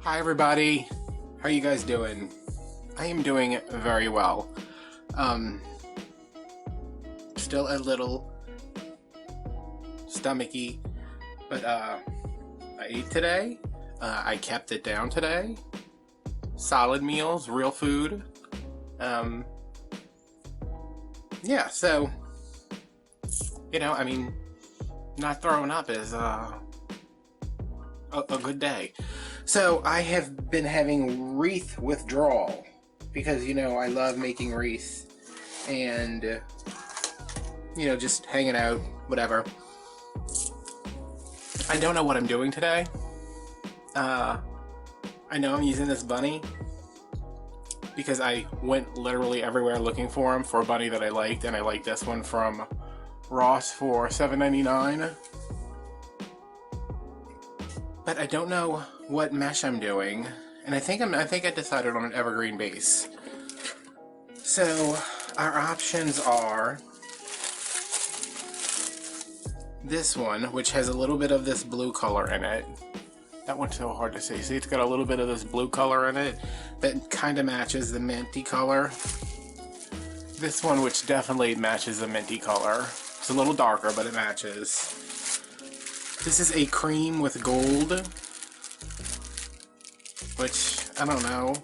Hi everybody, how are you guys doing? I am doing very well. Still a little stomachy, but I ate today. I kept it down today. Solid meals, real food. Yeah, so, I mean, not throwing up is a good day. So I have been having wreath withdrawal because I love making wreaths and just hanging out, whatever. I don't know what I'm doing today. I know I'm using this bunny because I went literally everywhere looking for him for a bunny that I liked, and I like this one from Ross for $7.99. But I don't know what mesh I'm doing, and I think I decided on an evergreen base. So our options are this one, which has a little bit of this blue color in it. That one's so hard to see. See, it's got a little bit of this blue color in it that kind of matches the minty color. This one, which definitely matches the minty color. It's a little darker, but it matches. This is a cream with gold, which, I don't know.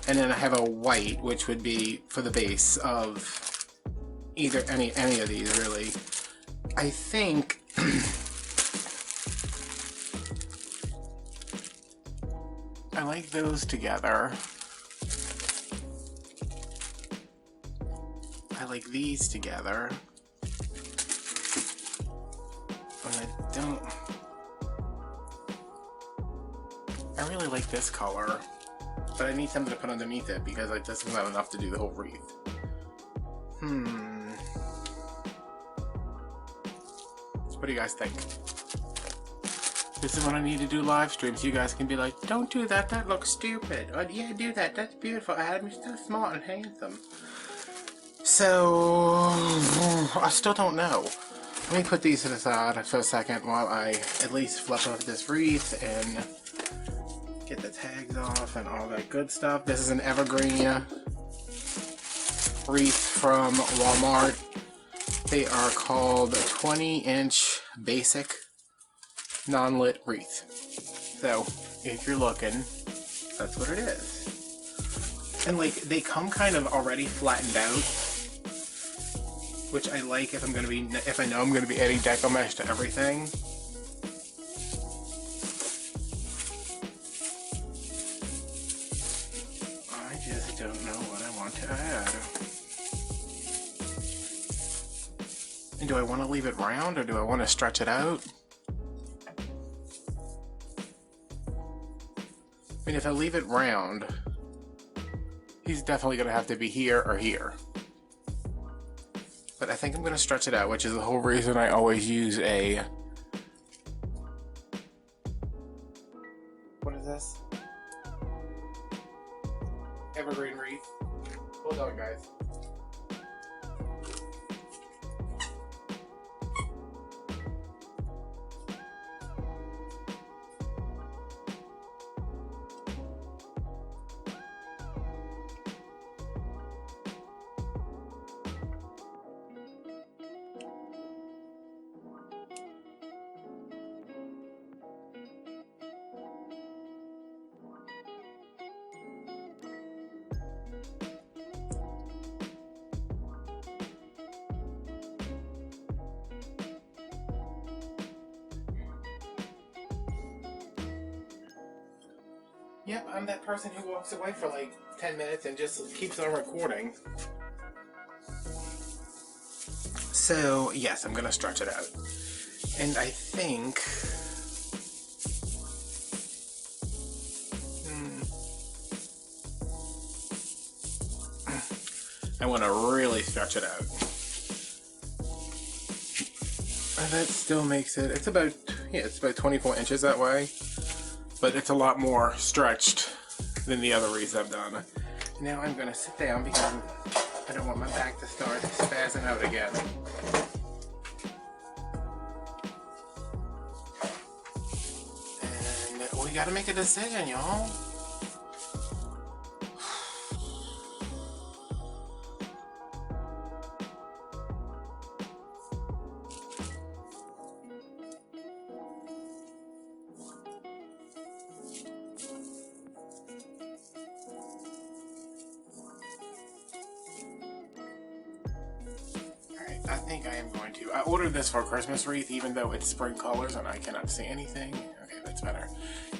And then I have a white, which would be for the base of either any of these, really. I think I like those together. I like these together. I really like this color, but I need something to put underneath it because this is not enough to do the whole wreath. What do you guys think? This is what I need to do live streams. You guys can be like, don't do that, that looks stupid. Or, yeah, do that, that's beautiful. Adam, you're so smart and handsome. So, I still don't know. Let me put these to the side for a second while I at least flip off this wreath and get the tags off and all that good stuff. This is an evergreen wreath from Walmart. They are called 20-inch basic non-lit wreath. So, if you're looking, that's what it is. And they come kind of already flattened out, which I like if I know I'm gonna be adding Deco mesh to everything. I just don't know what I want to add. And do I want to leave it round or do I want to stretch it out? I mean, if I leave it round, he's definitely gonna have to be here or here. But I think I'm going to stretch it out, which is the whole reason I always use a... What is this? Evergreen wreath. Hold on, guys. Yep, I'm that person who walks away for like 10 minutes and just keeps on recording. So, yes, I'm gonna stretch it out. And I think... I want to really stretch it out. And that still makes it... It's about 24 inches that way. But it's a lot more stretched than the other wreaths I've done. Now I'm going to sit down because I don't want my back to start spazzing out again. And we gotta make a decision, y'all. think I am going to. I ordered this for a Christmas wreath, even though it's spring colors and I cannot see anything. Okay, that's better.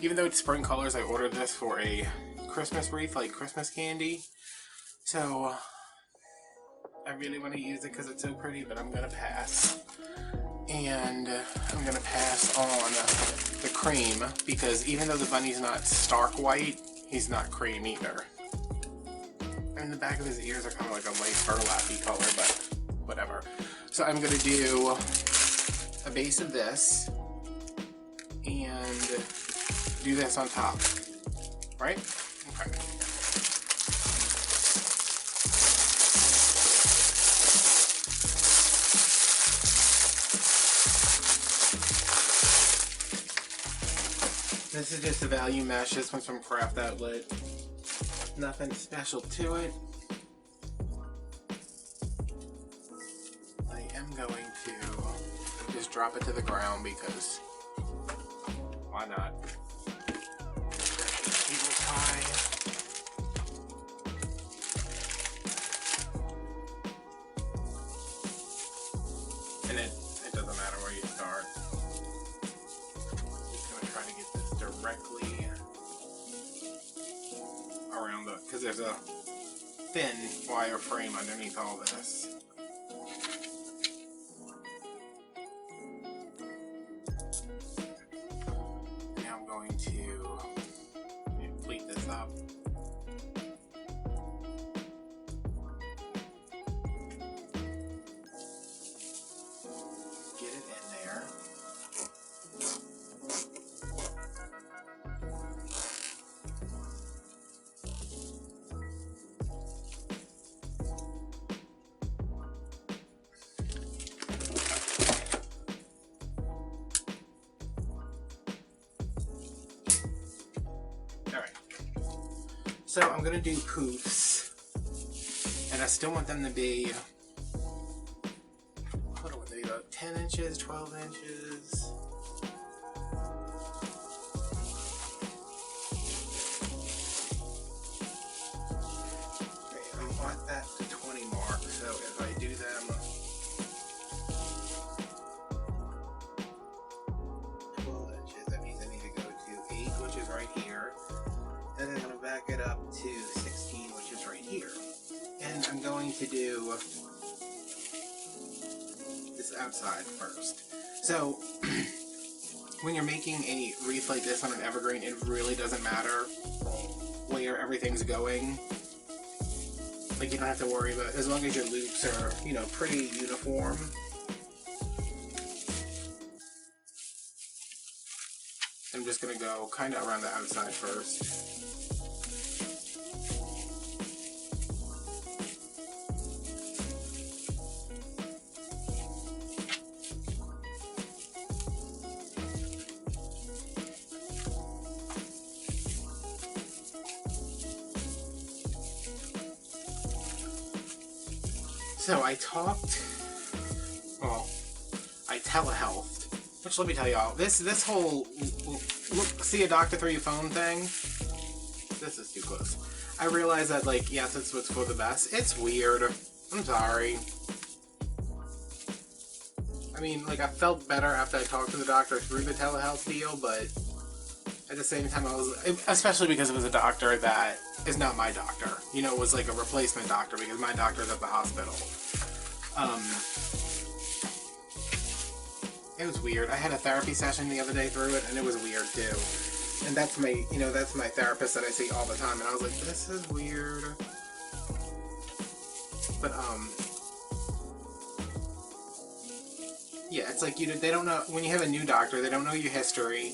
Even though it's spring colors, I ordered this for a Christmas wreath, like Christmas candy. So I really want to use it because it's so pretty, but I'm going to pass. And I'm going to pass on the cream, because even though the bunny's not stark white, he's not cream either. And the back of his ears are kind of like a light burlappy color, but whatever. So I'm going to do a base of this and do this on top, right? Okay. This is just a value mesh. This one's from Craft Outlet. Nothing special to it. I am going to just drop it to the ground because why not? Cable tie. And it doesn't matter where you start. I'm just going to try to get this directly around the, because there's a thin wire frame underneath all this. Now I'm going to pleat this up. Get it in there. So I'm going to do poofs, and I still want them to be, what are they, about 10 inches, 12 inches? Okay, I want that to 20 mark, so if I do them 12 inches, that means I need to go to 8, which is right here. And then I'm going to back it up to 16, which is right here. And I'm going to do this outside first. So, when you're making a wreath like this on an evergreen, it really doesn't matter where everything's going. Like, you don't have to worry about, as long as your loops are, you know, pretty uniform. I'm just going to go kind of around the outside first. So I telehealthed, which let me tell y'all, this whole look, see a doctor through your phone thing, this is too close. I realize that, like, yes, it's what's for the best. It's weird. I'm sorry. I mean, like, I felt better after I talked to the doctor through the telehealth deal, but at the same time, I was, especially because it was a doctor that is not my doctor. You know, it was like a replacement doctor because my doctor's at the hospital. It was weird. I had a therapy session the other day through it, and it was weird too. And that's my, you know, that's my therapist that I see all the time, and I was like, this is weird. But yeah, it's like, they don't know, when you have a new doctor, they don't know your history.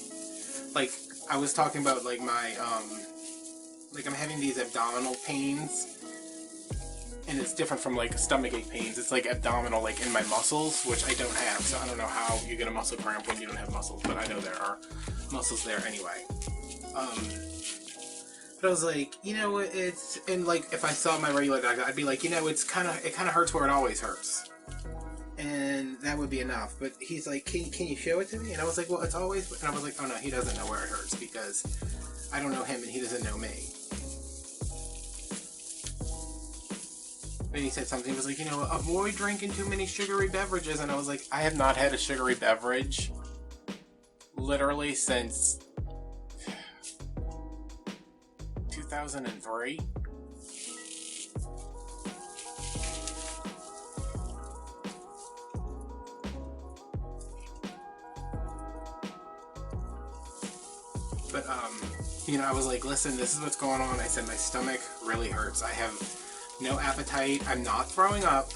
Like, I was talking about, like, my, like, I'm having these abdominal pains, and it's different from, like, stomachache pains. It's, like, abdominal, like, in my muscles, which I don't have, so I don't know how you get a muscle cramp when you don't have muscles, but I know there are muscles there anyway. But I was like, you know, it's, and, like, if I saw my regular doctor, I'd be like, you know, it kind of hurts where it always hurts. And that would be enough. But he's like, can you show it to me? And I was like, well, it's always, and I was like, oh no, he doesn't know where it hurts because I don't know him and he doesn't know me. And he said something, he was like, you know, avoid drinking too many sugary beverages. And I was like, I have not had a sugary beverage literally since 2003. But, you know, I was like, listen, this is what's going on. I said, my stomach really hurts. I have no appetite. I'm not throwing up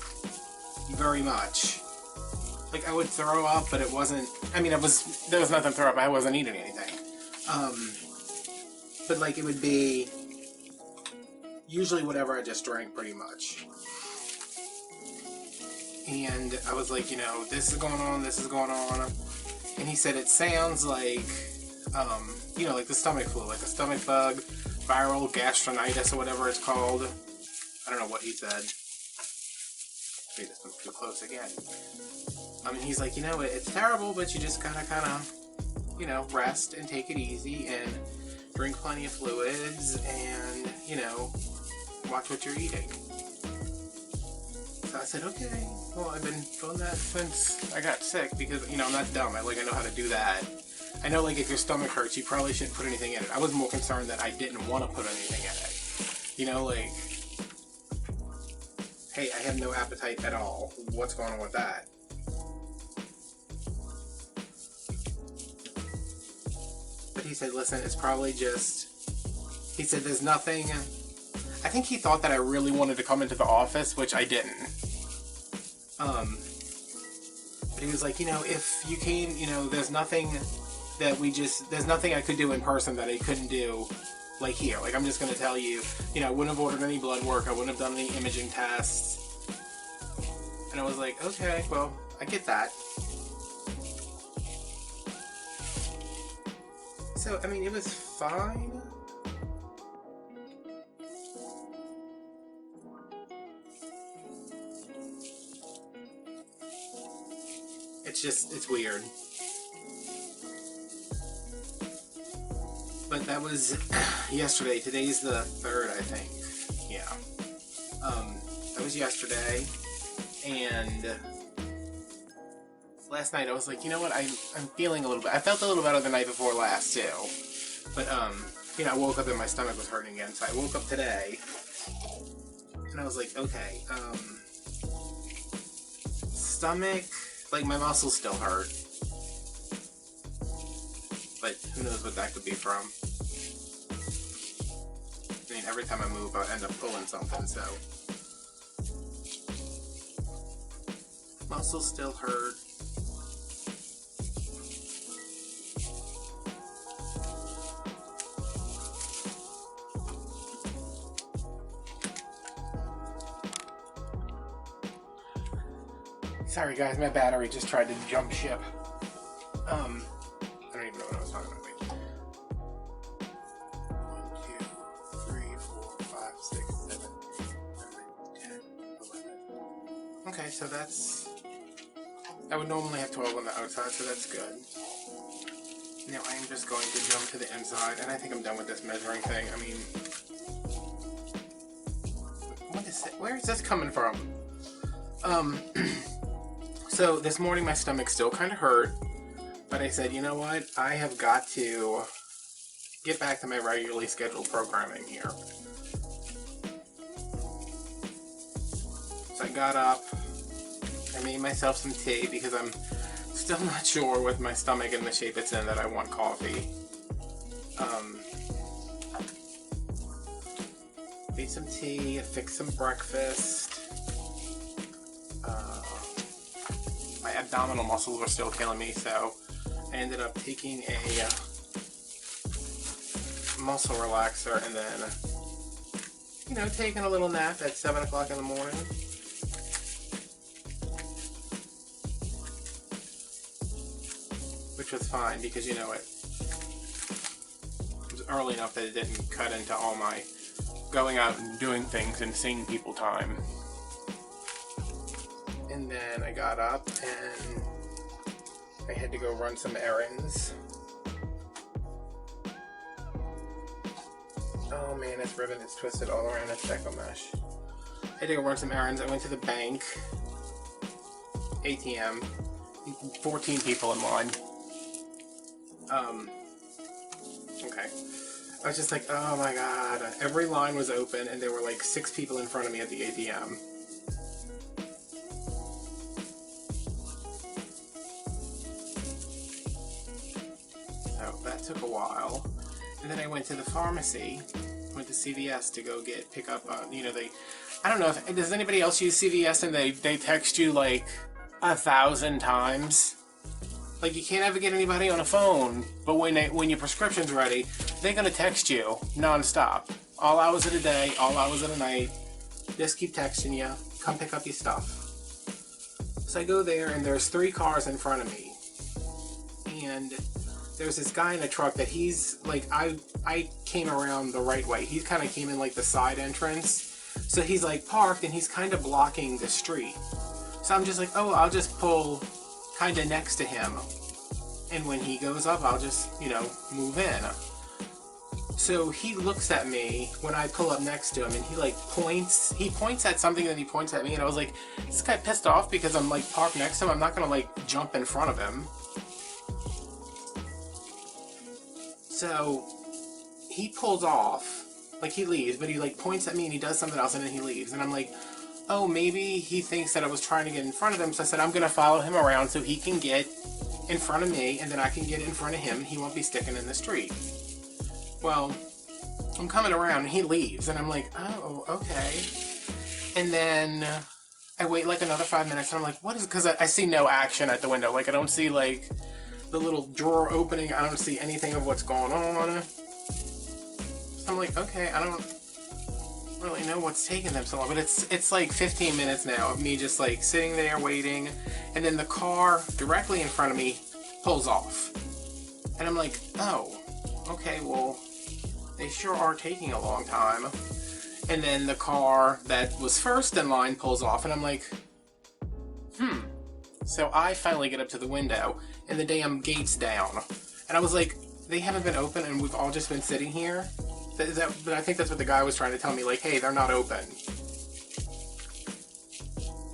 very much. Like, I would throw up, but it wasn't, I mean, there was nothing to throw up. I wasn't eating anything. But, like, it would be usually whatever I just drank, pretty much. And I was like, you know, this is going on, this is going on. And he said, it sounds like, you know, like the stomach flu, like a stomach bug, viral gastronitis, or whatever it's called. I don't know what he said. Maybe this one's too close again. He's like, you know, it's terrible, but you just gotta kind of, you know, rest and take it easy and drink plenty of fluids and, you know, watch what you're eating. So I said, okay, well, I've been doing that since I got sick because, you know, I'm not dumb. I know how to do that. I know, like, if your stomach hurts, you probably shouldn't put anything in it. I was more concerned that I didn't want to put anything in it. You know, like, hey, I have no appetite at all. What's going on with that? But he said, listen, it's probably just, he said, there's nothing, I think he thought that I really wanted to come into the office, which I didn't. But he was like, you know, if you came, you know, there's nothing I could do in person that I couldn't do, like, here. Like, I'm just going to tell you, you know, I wouldn't have ordered any blood work, I wouldn't have done any imaging tests. And I was like, okay, well, I get that. So, I mean, it was fine. It's weird. But that was yesterday. Today's the 3rd, I think. Yeah. That was yesterday. And last night I was like, you know what, I'm feeling a little bit. I felt a little better the night before last, too. But, you know, I woke up and my stomach was hurting again. So I woke up today. And I was like, okay, stomach, like, my muscles still hurt. But who knows what that could be from. I mean, every time I move, I end up pulling something, so. Muscles still hurt. Sorry guys, my battery just tried to jump ship. I don't even know what I was talking about. Wait. 1, 2, 3, 4, 5, 6, 7, 8, 9, 10, 11. Okay, so that's... I would normally have 12 on the outside, so that's good. Now I am just going to jump to the inside, and I think I'm done with this measuring thing. I mean... What is it? Where is this coming from? So this morning my stomach still kind of hurt, but I said, you know what, I have got to get back to my regularly scheduled programming here. So I got up, I made myself some tea because I'm still not sure with my stomach and the shape it's in that I want coffee. Made some tea, fixed some breakfast. My abdominal muscles were still killing me, so I ended up taking a muscle relaxer and then, you know, taking a little nap at 7 o'clock in the morning. Which was fine because, you know, it was early enough that it didn't cut into all my going out and doing things and seeing people time. And then I got up and I had to go run some errands. Oh man, this ribbon is twisted all around its Deco mesh. I had to go run some errands. I went to the bank, ATM, 14 people in line. Okay. I was just like, oh my god. Every line was open and there were like 6 people in front of me at the ATM. So that took a while. And then I went to the pharmacy, went to CVS to go pick up, you know, I don't know, does anybody else use CVS and they text you like 1,000 times? Like, you can't ever get anybody on a phone, but when your prescription's ready, they're gonna text you non-stop. All hours of the day, all hours of the night. Just keep texting you, come pick up your stuff. So I go there and there's 3 cars in front of me. And there's this guy in a truck that he's, like, I came around the right way. He kind of came in like the side entrance. So he's like parked and he's kind of blocking the street. So I'm just like, oh, I'll just pull kind of next to him, and when he goes up, I'll just, you know, move in. So he looks at me when I pull up next to him, and he like points at something, and he points at me, and I was like, this guy pissed off because I'm like parked next to him. I'm not gonna like jump in front of him. So he pulls off, like he leaves, but he like points at me and he does something else and then he leaves, and I'm like, oh, maybe he thinks that I was trying to get in front of him, so I said I'm going to follow him around so he can get in front of me, and then I can get in front of him, and he won't be sticking in the street. Well, I'm coming around, and he leaves, and I'm like, oh, okay. And then I wait like another 5 minutes, and I'm like, what is, because I see no action at the window. Like, I don't see, like, the little drawer opening. I don't see anything of what's going on. So I'm like, okay, I don't really know what's taking them so long, but it's like 15 minutes now of me just like sitting there waiting, and then the car directly in front of me pulls off, and I'm like, oh, okay, well, they sure are taking a long time. And then the car that was first in line pulls off, and I'm like, so I finally get up to the window, and the damn gate's down, and I was like, they haven't been open and we've all just been sitting here? But I think that's what the guy was trying to tell me, like, hey, they're not open.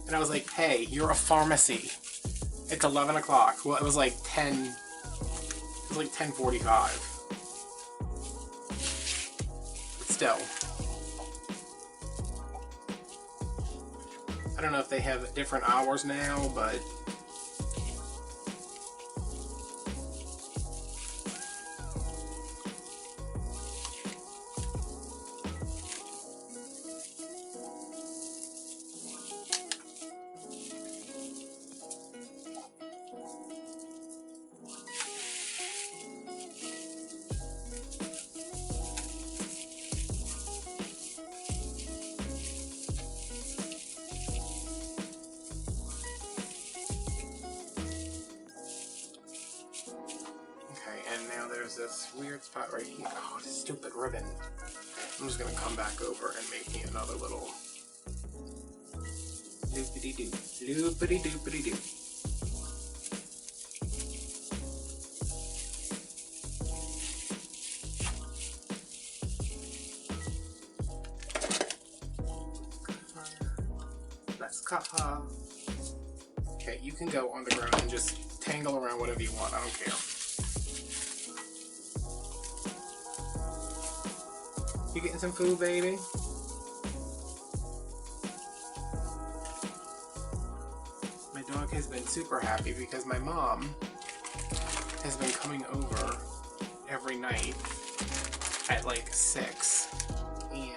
And I was like, hey, you're a pharmacy. It's 11 o'clock. Well, it was like 10:45. But still. I don't know if they have different hours now, but there's this weird spot right here. Oh, this stupid ribbon. I'm just gonna come back over and make me another little loopity-doo, loopity-doopity-doo. Let's cut her. Okay, you can go on the ground and just tangle around whatever you want. I don't care. You getting some food, baby? My dog has been super happy because my mom has been coming over every night at like 6, and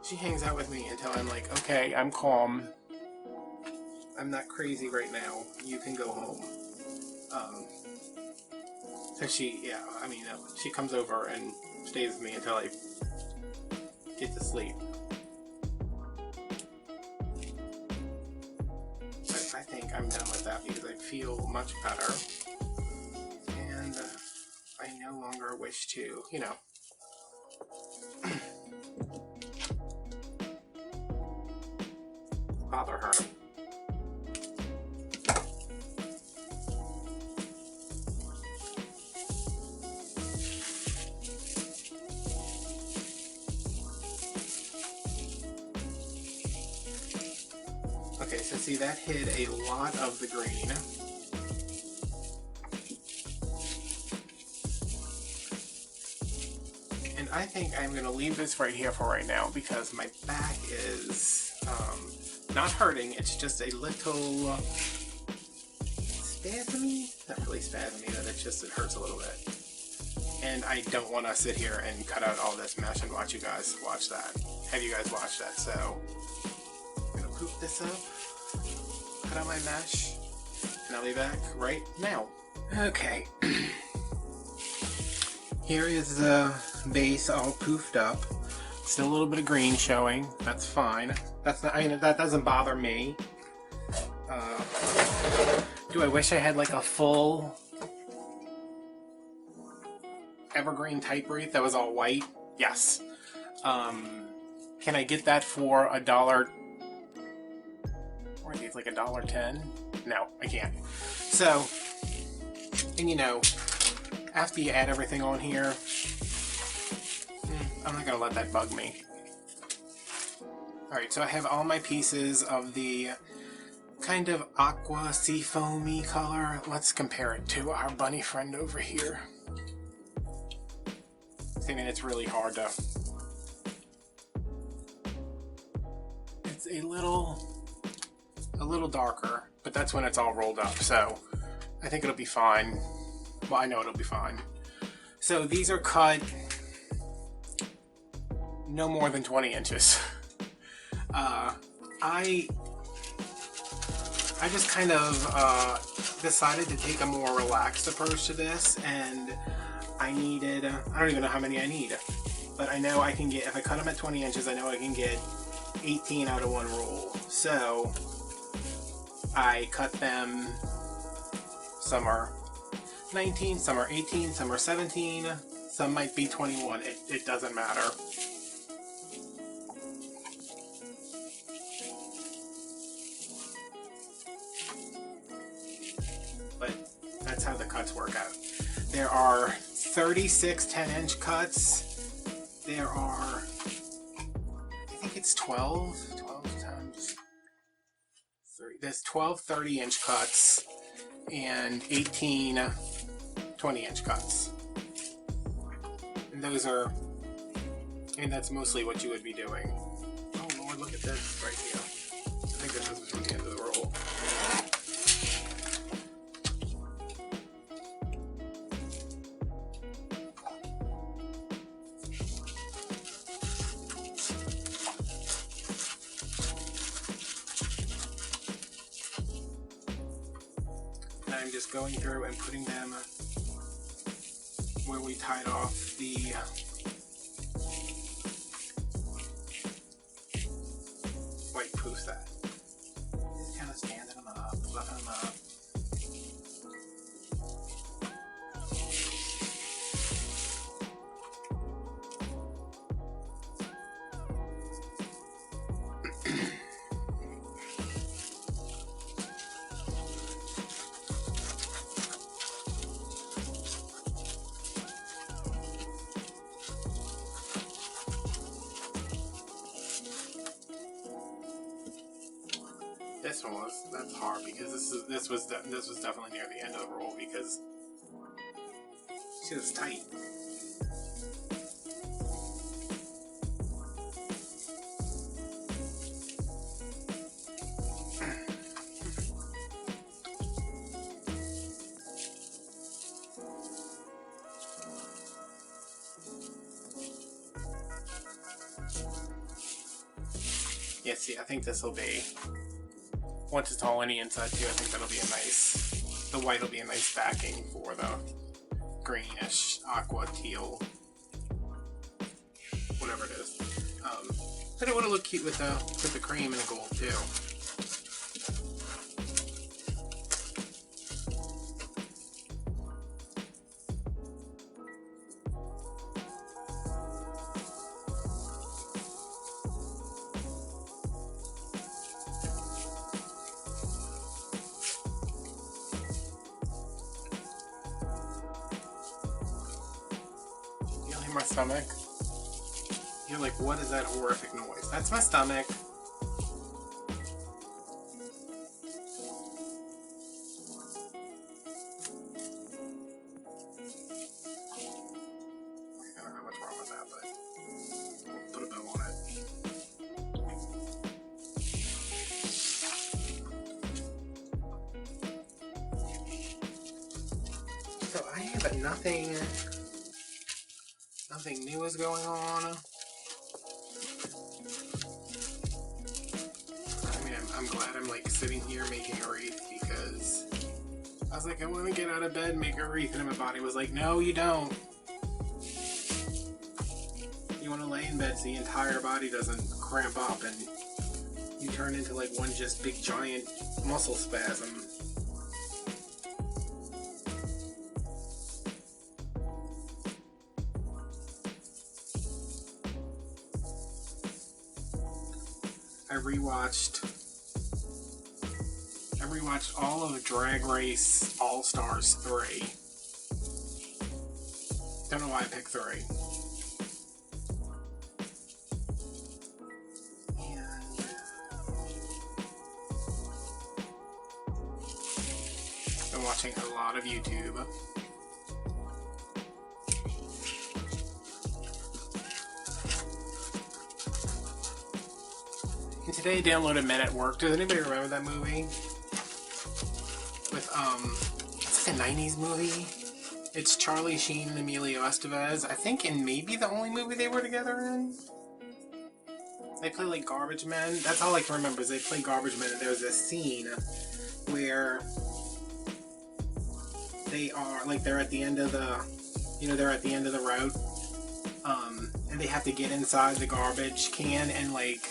she hangs out with me until I'm like, okay, I'm calm. I'm not crazy right now. You can go home. So she comes over and stays with me until I get to sleep. But I think I'm done with that because I feel much better. And I no longer wish to, you know, bother her. Okay, so see, that hid a lot of the green. And I think I'm going to leave this right here for right now because my back is not hurting. It's just a little spasmy. Not really spasmy, but it's just, it hurts a little bit. And I don't want to sit here and cut out all this mesh and watch you guys watch that. Have you guys watch that? So I'm going to poop this up, cut out my mesh, and I'll be back right now. Okay. Here is the base all poofed up. Still a little bit of green showing. That's fine. That's not, I mean, that doesn't bother me. Do I wish I had like a full evergreen type wreath that was all white? Yes. Can I get that for $1? Or it's like $1.10? No, I can't. So, and you know, after you add everything on here, I'm not gonna let that bug me. Alright, so I have all my pieces of the kind of aqua sea foamy color. Let's compare it to our bunny friend over here. I mean, it's really hard to... It's a little darker, but that's when it's all rolled up, so I think it'll be fine. Well, I know it'll be fine. So these are cut no more than 20 inches. I just kind of decided to take a more relaxed approach to this, and I needed, I don't even know how many I need, but I know I can get, if I cut them at 20 inches, I know I can get 18 out of one roll. So I cut them, some are 19, some are 18, some are 17, some might be 21, it doesn't matter. But that's how the cuts work out. There are 36 10-inch cuts. There are, I think it's 12 times 3. There's 12 30-inch cuts and 18 20-inch cuts. And those are, I mean, that's mostly what you would be doing. Oh Lord, look at this right here. I think this is the end of the roll. And I'm just going through and putting them where we tied off the white poofs at. Just kind of standing them up, fluffing them up. This one was, that's hard because this was definitely near the end of the roll because see, it's tight. Yeah, see, I think this will be, once it's all on the inside too, I think that'll be a nice, the white will be a nice backing for the greenish, aqua, teal, whatever it is. But it would have looked cute with the cream and the gold too. My stomach. You're like, what is that horrific noise? That's my stomach. but nothing new is going on. I mean, I'm glad I'm like sitting here making a wreath, because I was like, I want to get out of bed and make a wreath, and my body was like, no, you don't. You want to lay in bed so the entire body doesn't cramp up and you turn into like one just big giant muscle spasm. I rewatched all of Drag Race All Stars 3. Don't know why I picked 3. And been watching a lot of YouTube. And today I downloaded Men at Work. Does anybody remember that movie? With, it's like a 90s movie. It's Charlie Sheen and Emilio Estevez. I think in maybe the only movie they were together in. They play like garbage men. That's all I can remember is they play garbage men, and there's this scene where they are, like, they're at the end of the, you know, they're at the end of the route. And they have to get inside the garbage can and, like,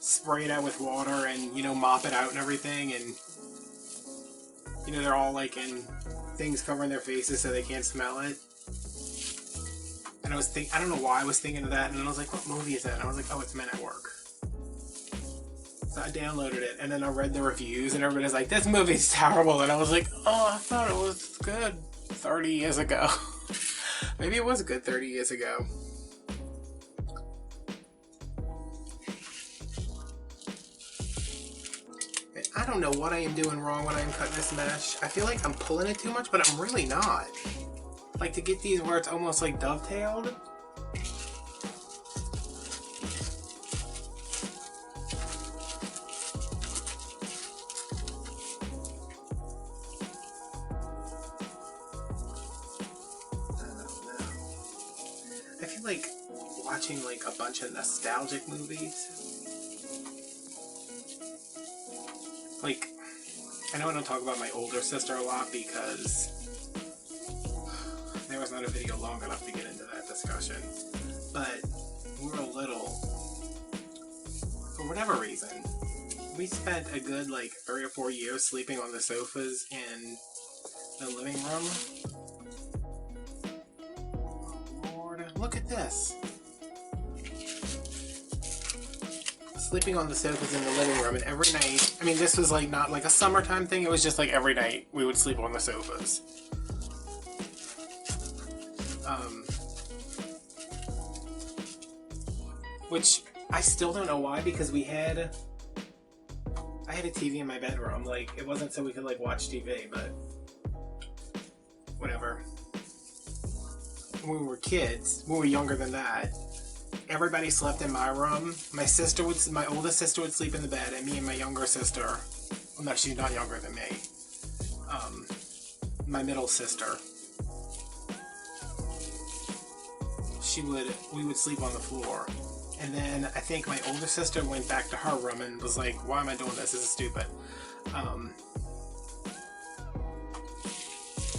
spray it out with water and, you know, mop it out and everything, and, you know, they're all like in things covering their faces so they can't smell it. And I don't know why I was thinking of that, and then I was like, what movie is that? And I was like, oh, it's Men at Work. So I downloaded it, and then I read the reviews, and everybody's like, this movie's terrible, and I was like, oh, I thought it was good 30 years ago. Maybe it was good 30 years ago. I don't know what I am doing wrong when I'm cutting this mesh. I feel like I'm pulling it too much, but I'm really not. Like, to get these where it's almost like dovetailed. I feel like watching like a bunch of nostalgic movies. Like, I know I don't talk about my older sister a lot because there was not a video long enough to get into that discussion. But when we were little, for whatever reason, we spent a good like 3 or 4 years sleeping on the sofas in the living room. Oh Lord, look at this. Sleeping on the sofas in the living room, and every night, I mean, this was like not like a summertime thing, it was just like every night we would sleep on the sofas. Which I still don't know why, because I had a TV in my bedroom. Like, it wasn't so we could like watch TV, but whatever. When we were kids, when we were younger than that, everybody slept in my room. My oldest sister would sleep in the bed, and me and my younger sister, well, no, she's not younger than me, my middle sister, we would sleep on the floor. And then I think my older sister went back to her room and was like, why am I doing this? This is stupid. And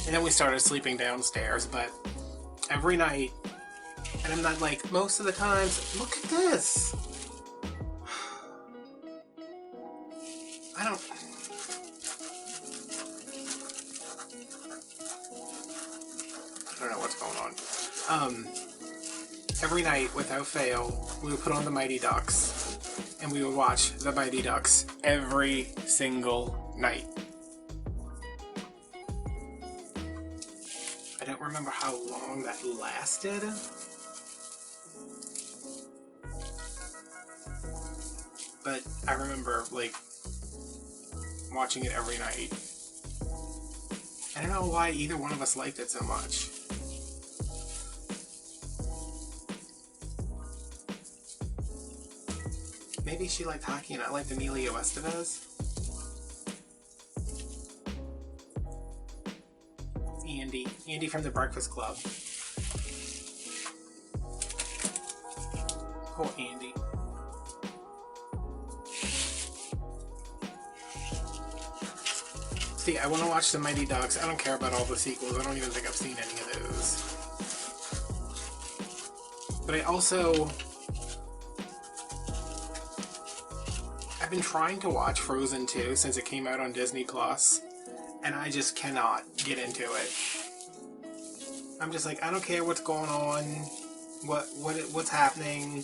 then we started sleeping downstairs, but every night, and I'm not like, most of the times, look at this! I don't know what's going on. Every night, without fail, we would put on the Mighty Ducks, and we would watch the Mighty Ducks every single night. I don't remember how long that lasted. But I remember, like, watching it every night. I don't know why either one of us liked it so much. Maybe she liked hockey and I liked Emilio Estevez. Andy. Andy from the Breakfast Club. Poor Andy. See, I want to watch the Mighty Ducks. I don't care about all the sequels. I don't even think I've seen any of those. But I also... I've been trying to watch Frozen 2 since it came out on Disney Plus, and I just cannot get into it. I'm just like, I don't care what's going on, what's happening.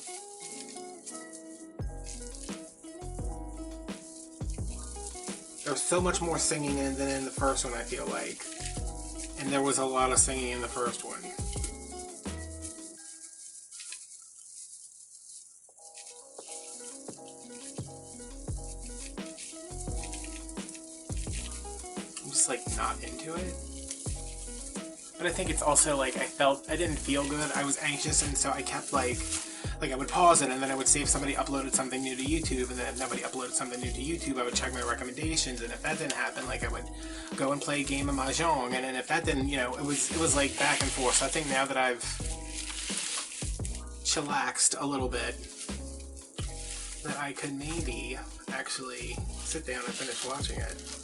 There's so much more singing in it than in the first one, I feel like. And there was a lot of singing in the first one. Like not into it, but I think it's also like I didn't feel good. I was anxious, and so I kept like I would pause it, and then I would see if somebody uploaded something new to YouTube, and then if nobody uploaded something new to YouTube, I would check my recommendations, and if that didn't happen, like I would go and play a game of Mahjong, and then if that didn't, you know, it was like back and forth. So I think now that I've chillaxed a little bit, that I could maybe actually sit down and finish watching it.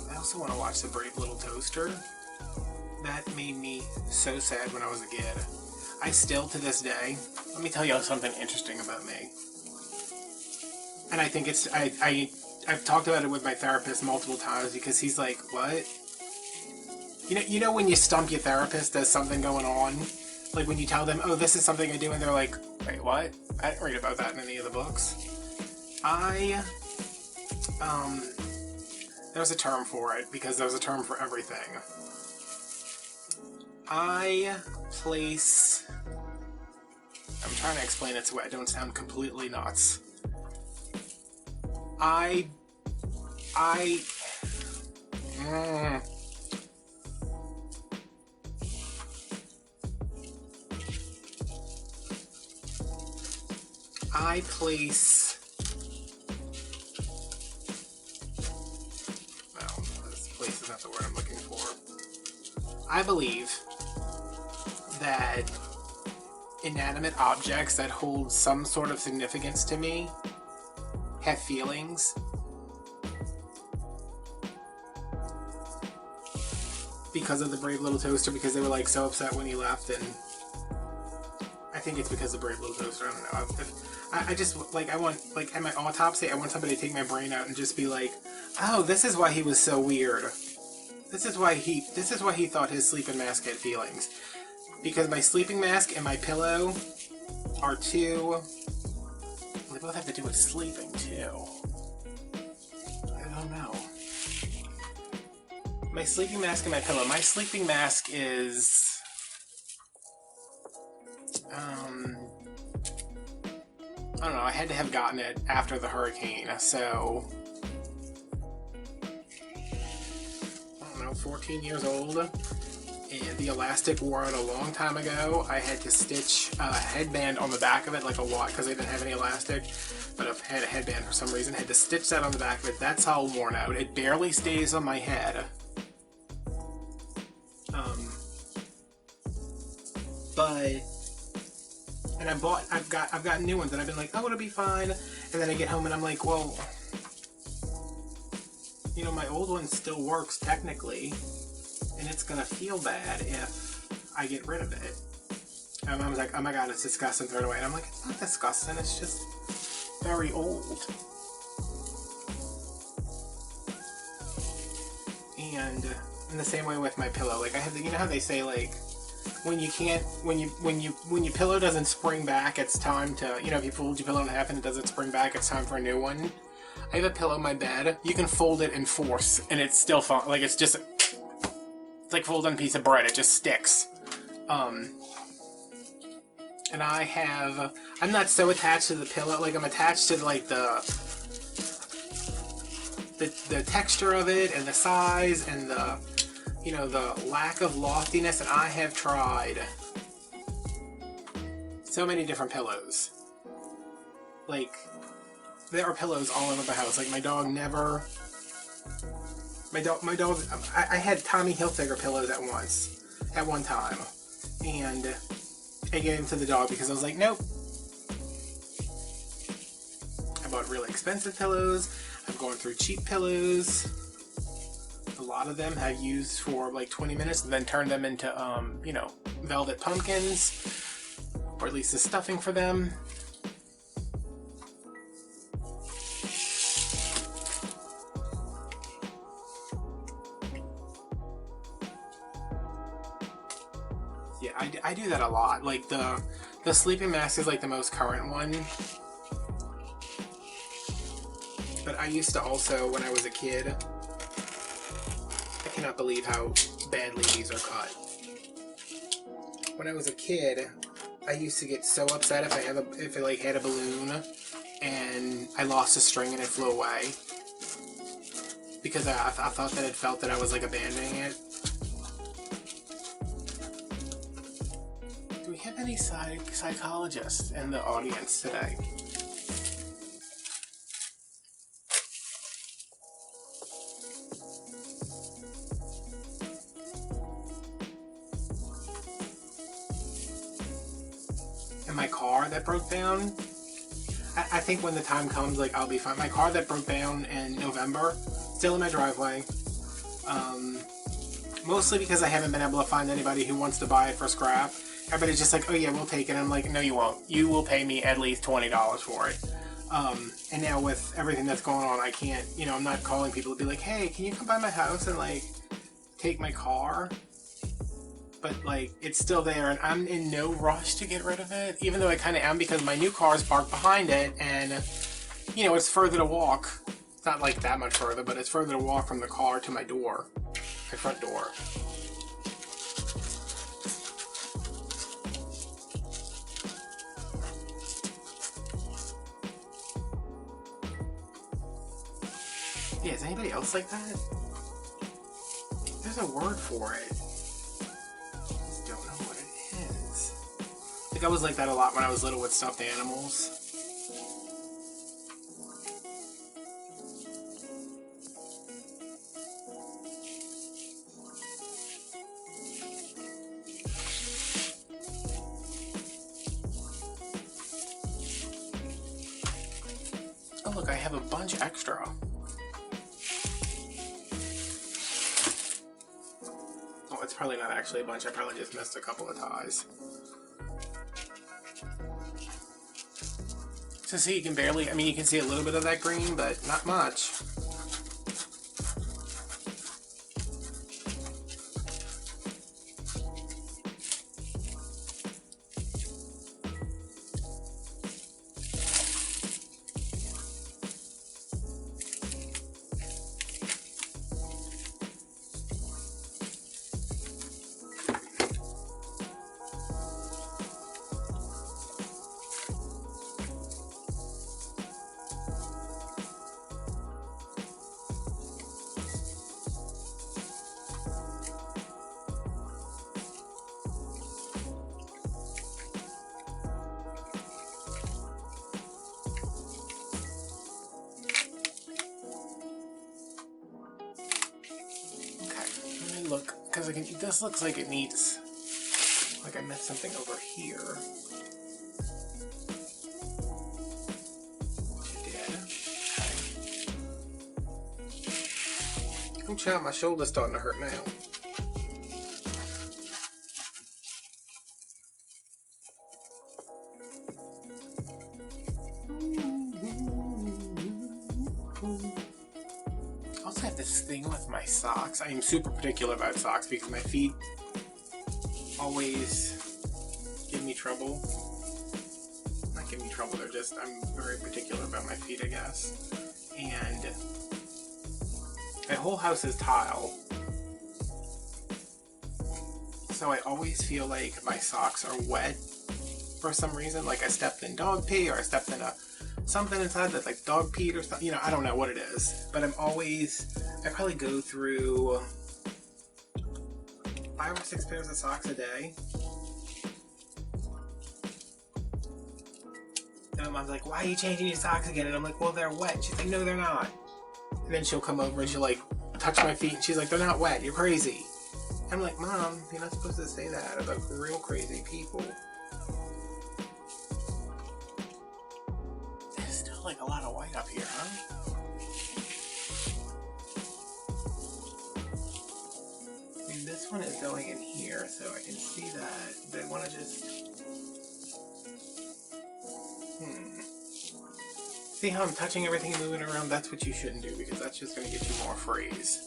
I also want to watch The Brave Little Toaster. That made me so sad when I was a kid. I still, to this day, let me tell you something interesting about me. And I think it's, I've talked about it with my therapist multiple times because he's like, what? You know when you stump your therapist, there's something going on? Like when you tell them, oh, this is something I do, and they're like, wait, what? I didn't read about that in any of the books. There's a term for it, because there's a term for everything. I place... I'm trying to explain it so I don't sound completely nuts. I place... Well, this place is not the word I'm looking for. I believe that inanimate objects that hold some sort of significance to me have feelings. Because of The Brave Little Toaster, because they were like so upset when he left, and I think it's because of Brave Little Toaster. I don't know. I just like, I want, like, at my autopsy, I want somebody to take my brain out and just be like, oh, this is why he was so weird. This is why he thought his sleeping mask had feelings. Because my sleeping mask and my pillow are two... They both have to do with sleeping, too. I don't know. My sleeping mask and my pillow. My sleeping mask is... I don't know, I had to have gotten it after the hurricane, so... I don't know, 14 years old. And the elastic wore out a long time ago. I had to stitch a headband on the back of it, like a watch, because I didn't have any elastic. But I had a headband for some reason. I had to stitch that on the back of it. That's all worn out. It barely stays on my head. But... And I've got new ones, and I've been like, oh, it'll be fine. And then I get home and I'm like, well, you know, my old one still works technically, and it's gonna feel bad if I get rid of it. And I was like, oh my god, it's disgusting, throw it away. And I'm like, it's not disgusting, it's just very old. And in the same way with my pillow, like I have, you know how they say like, when your pillow doesn't spring back, it's time to, you know, if you fold your pillow in half and it doesn't spring back, it's time for a new one. I have a pillow in my bed. You can fold it and force, and it's still fun. Like it's just, it's like folding a piece of bread. It just sticks. And I'm not so attached to the pillow, like I'm attached to like the texture of it and the size and the, you know, the lack of loftiness. And I have tried so many different pillows. Like, there are pillows all over the house. Like, my dog never... My dog... I had Tommy Hilfiger pillows at one time. And I gave them to the dog because I was like, nope. I bought really expensive pillows. I'm going through cheap pillows. A lot of them I've used for like 20 minutes and then turned them into, you know, velvet pumpkins. Or at least the stuffing for them. Yeah, I do that a lot. Like the sleeping mask is like the most current one. But I used to also, when I was a kid, I cannot believe how badly these are cut. When I was a kid, I used to get so upset if it like had a balloon and I lost a string and it flew away. Because I thought that it felt that I was like abandoning it. Do we have any psychologists in the audience today? And my car that broke down, I think when the time comes, like, I'll be fine. My car that broke down in November, still in my driveway. Mostly because I haven't been able to find anybody who wants to buy it for scrap. Everybody's just like, oh yeah, we'll take it. I'm like, no you won't. You will pay me at least $20 for it. And now with everything that's going on, I can't, you know, I'm not calling people to be like, hey, can you come by my house and like take my car? But like, it's still there and I'm in no rush to get rid of it, even though I kind of am because my new car is parked behind it and, you know, it's further to walk. It's not like that much further, but it's further to walk from the car to my door, my front door. Yeah, is anybody else like that? There's a word for it. I was like that a lot when I was little with stuffed animals. Oh look, I have a bunch extra. Oh, it's probably not actually a bunch, I probably just missed a couple of ties. So see, you can barely, I mean, you can see a little bit of that green, but not much. Look, because this looks like it needs, like I missed something over here. I did. Okay. Oh child, my shoulder's starting to hurt now. This thing with my socks. I am super particular about socks because my feet always give me trouble. Not give me trouble, they're just, I'm very particular about my feet, I guess. And my whole house is tile. So I always feel like my socks are wet for some reason. Like I stepped in dog pee, or I stepped in something inside that's like dog pee or something. You know, I don't know what it is. But I probably go through 5 or 6 pairs of socks a day. And my mom's like, why are you changing your socks again? And I'm like, well, they're wet. And she's like, no, they're not. And then she'll come over and she'll like touch my feet and she's like, they're not wet, you're crazy. And I'm like, Mom, you're not supposed to say that about real crazy people. There's still like a lot of white up here, huh? I mean, this one is going in here, so I can see that. They want to just... See how I'm touching everything and moving around? That's what you shouldn't do, because that's just going to get you more frizz.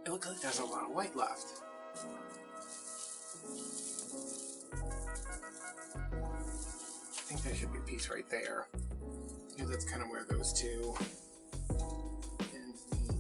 It looks like there's a lot of white left. I think there should be a piece right there. Because that's kind of where those two ends meet.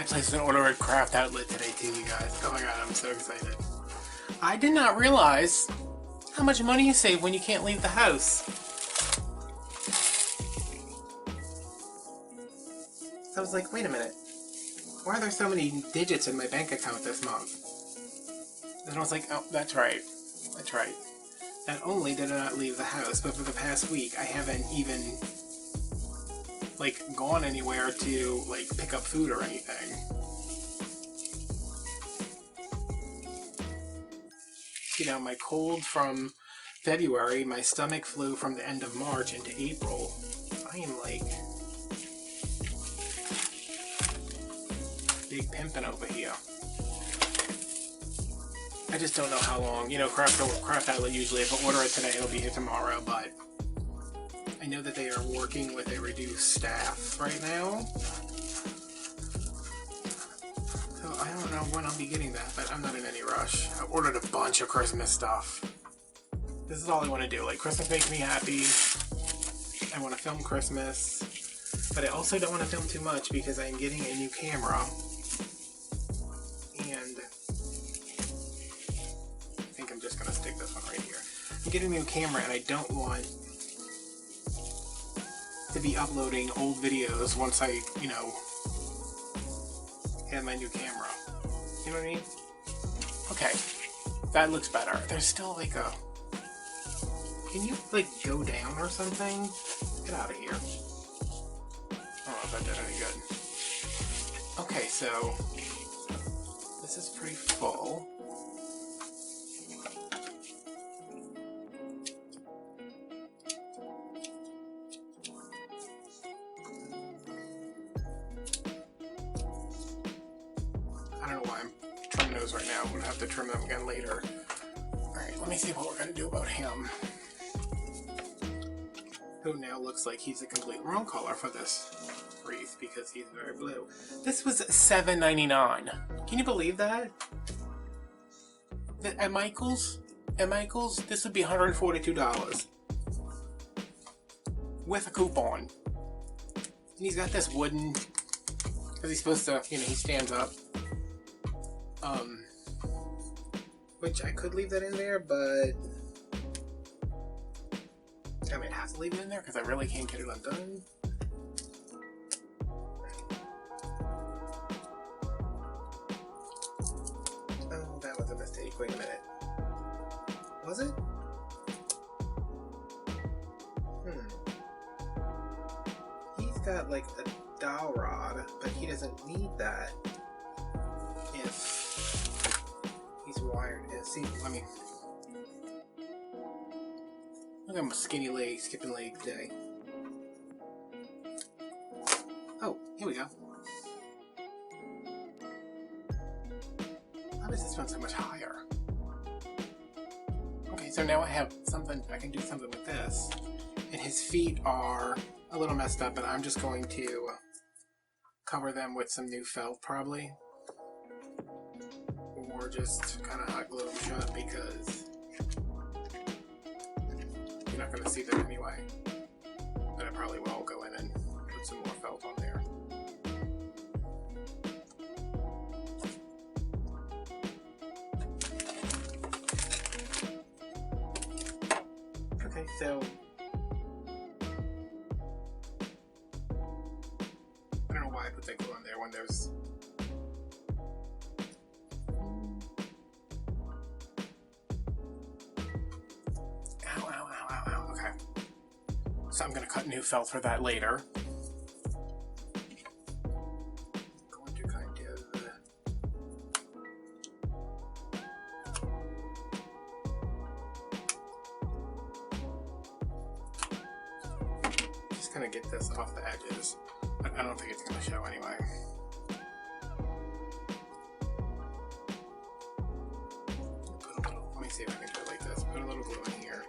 I placed an order at Craft Outlet today too, you guys. Oh my god, I'm so excited. I did not realize how much money you save when you can't leave the house. So I was like, wait a minute. Why are there so many digits in my bank account this month? And I was like, oh, that's right. That's right. Not only did I not leave the house, but for the past week, I haven't even like gone anywhere to like pick up food or anything. You know, my cold from February, my stomach flu from the end of March into April. I am like big pimpin' over here. I just don't know how long. You know, Craft Outlet usually, if I order it today, it'll be here tomorrow, but I know that they are working with a reduced staff right now. So I don't know when I'll be getting that, but I'm not in any rush. I ordered a bunch of Christmas stuff. This is all I want to do. Like, Christmas makes me happy. I want to film Christmas. But I also don't want to film too much because I'm getting a new camera. And I think I'm just going to stick this one right here. I'm getting a new camera and I don't want to be uploading old videos once I, you know, have my new camera. You know what I mean? Okay. That looks better. There's still like a... Can you, like, go down or something? Get out of here. I don't know if that did any good. Okay, so... This is pretty full. I don't know why I'm trimming those right now. I'm going to have to trim them again later. Alright, let me see what we're going to do about him. Who now looks like he's a complete wrong color for this wreath because he's very blue. This was $7.99. Can you believe that? At Michael's, this would be $142 with a coupon. And he's got this wooden, because he's supposed to, you know, he stands up. Which I could leave that in there, but I mean, I have to leave it in there because I really can't get it undone. Oh, that was a mistake. Wait a minute. Was it? He's got like a dowel rod, but he doesn't need that if he's wired in. See, I mean, look at my skinny leg, skipping leg day. Oh, here we go. one's so much higher. Okay, so now I have something, I can do something with this. And his feet are a little messed up, but I'm just going to cover them with some new felt probably. Or just kind of hot glue them shut because you're not going to see them anyway. But I probably will go in and put some more felt on there. Okay, so I don't know why I put that glue on there when there's ow, okay. So I'm going to cut new felt for that later. I'm going to kind of just going to get this off the edges. But I don't think it's going to show anyway. Put a little, let me see if I can do it like this. Put a little glue in here.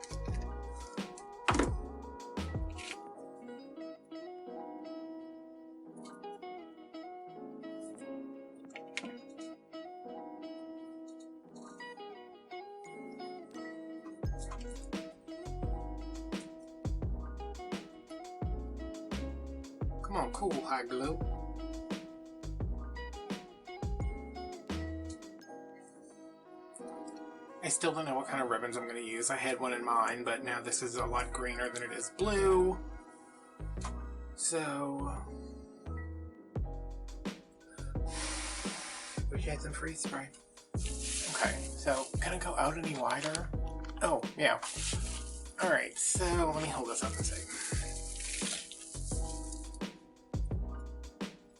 Come on, cool hot glue. I still don't know what kind of ribbons I'm going to use. I had one in mind, but now this is a lot greener than it is blue. So, wish I had some freeze spray. Okay, so can I go out any wider? Oh, yeah. Alright, so let me hold this up and see.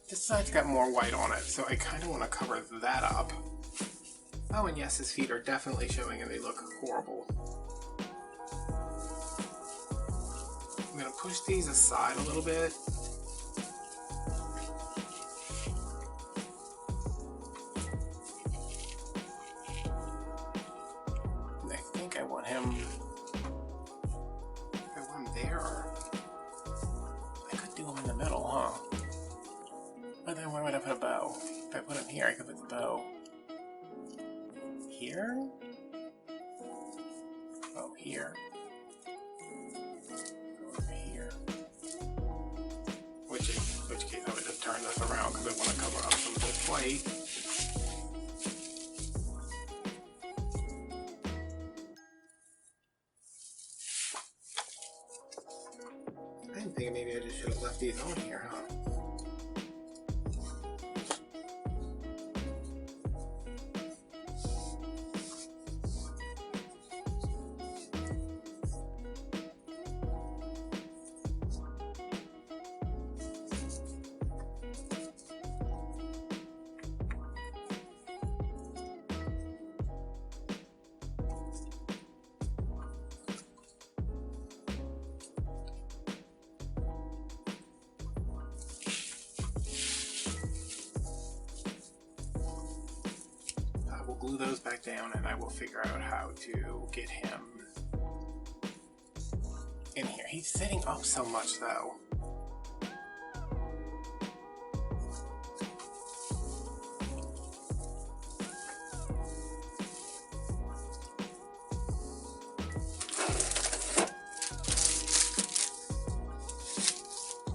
This side's got more white on it, so I kind of want to cover that up. Oh, and yes, his feet are definitely showing and they look horrible. I'm going to push these aside a little bit. And I think I want him there. I could do him in the middle, huh? But then where would I put a bow? If I put him here, I could put the bow here? Oh, here. Over here. Which case I would just turn this around because I want to cover up some of this white. I'm thinking maybe I just should have left these on here, huh? Glue those back down and I will figure out how to get him in here. He's sitting up so much though.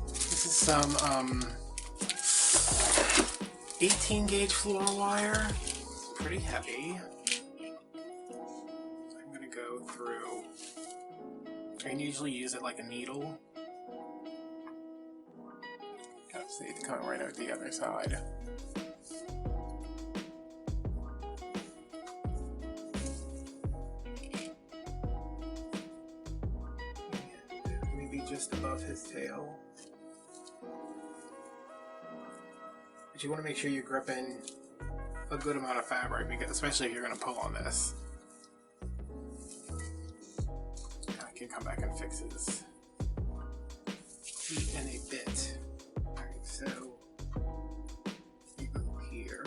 This is some 18 gauge floral wire. Pretty heavy. I'm going to go through. I can usually use it like a needle. See, it's coming right out the other side. And maybe just above his tail. But you want to make sure you're gripping a good amount of fabric, because especially if you're going to pull on this. I can come back and fix his feet in a bit. Alright, so you go here.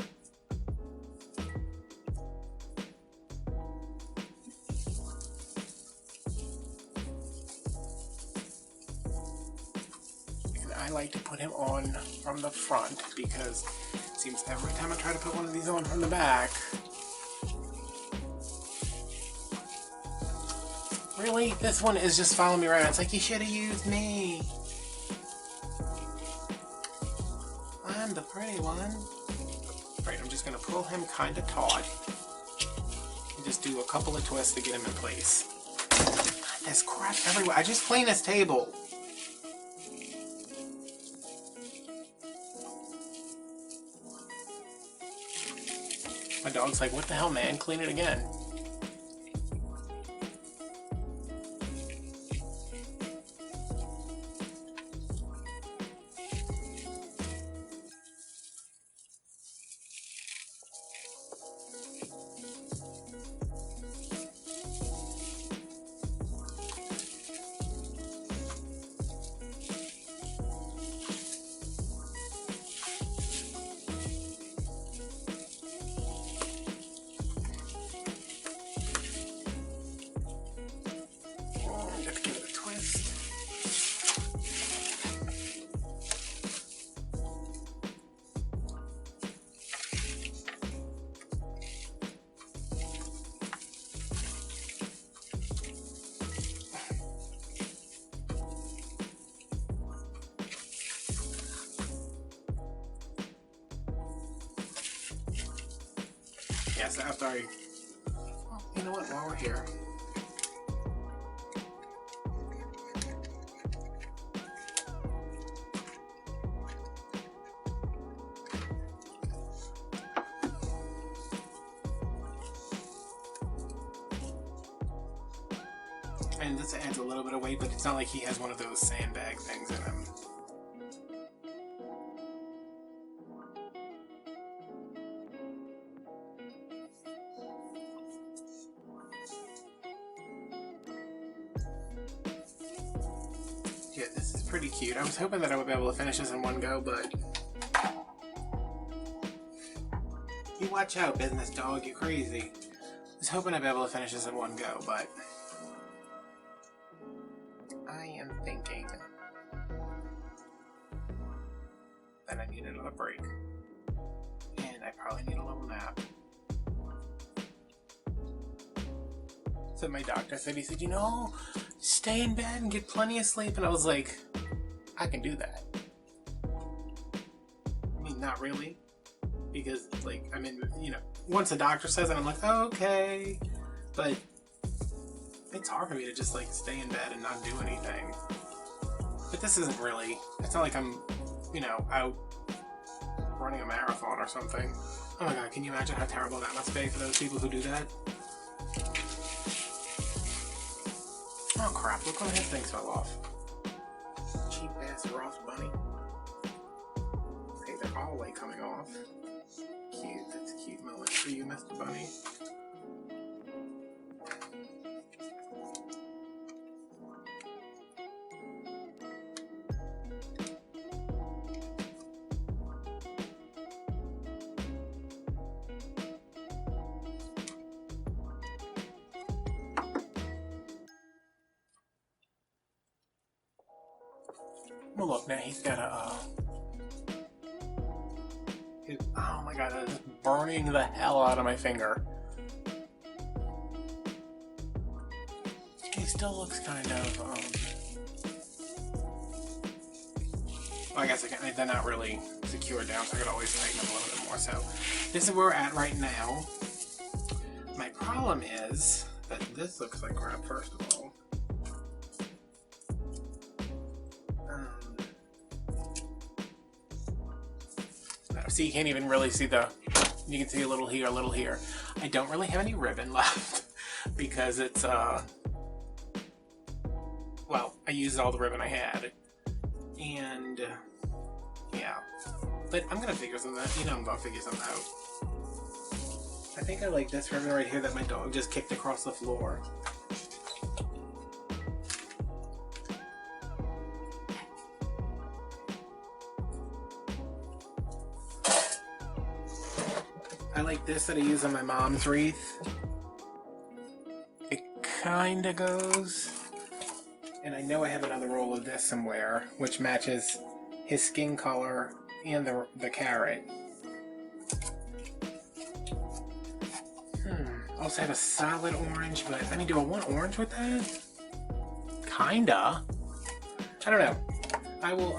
I like to put him on from the front because it seems every time I try to put one of these on from the back. Really? This one is just following me around. It's like, you should have used me. I'm the pretty one. Right, I'm just going to pull him kind of taut. And just do a couple of twists to get him in place. There's crap everywhere. I just cleaned this table. My dog's like, what the hell, man? Clean it again. Yes, after I... Well, you know what, while we're here... And this adds a little bit of weight, but it's not like he has one of those sandbag things in him. Yeah, this is pretty cute. I was hoping that I would be able to finish this in one go, but... You watch out, business dog, you're crazy. I was hoping I'd be able to finish this in one go, but... I am thinking that I need another break. And I probably need a little nap. So my doctor said, he said, you know, stay in bed and get plenty of sleep. And I was like, I can do that. I mean, not really. Because, like, I mean, you know, once the doctor says it, I'm like, oh, okay. But it's hard for me to just, like, stay in bed and not do anything. But this isn't really, it's not like I'm, you know, out running a marathon or something. Oh my god, can you imagine how terrible that must be for those people who do that? Oh crap, look when his things fell off. Cheap ass Ross bunny. Okay, they're all like coming off. Cute, that's a cute moment for you, Mr. Bunny. Well, look, now he's got a, oh my god, that is burning the hell out of my finger. He still looks kind of, well, I guess they're not really secured down, so I could always tighten them a little bit more. So, this is where we're at right now. My problem is that this looks like crap, first of all. See, you can't even really see the, you can see a little here, a little here. I don't really have any ribbon left because it's, well, I used all the ribbon I had. And, yeah. But I'm gonna figure something out. You know I'm gonna figure something out. I think I like this ribbon right here that my dog just kicked across the floor. I like this that I use on my mom's wreath. It kinda goes. And I know I have another roll of this somewhere, which matches his skin color and the carrot. Also have a solid orange, but I mean, do I want orange with that? Kinda. I don't know. I will,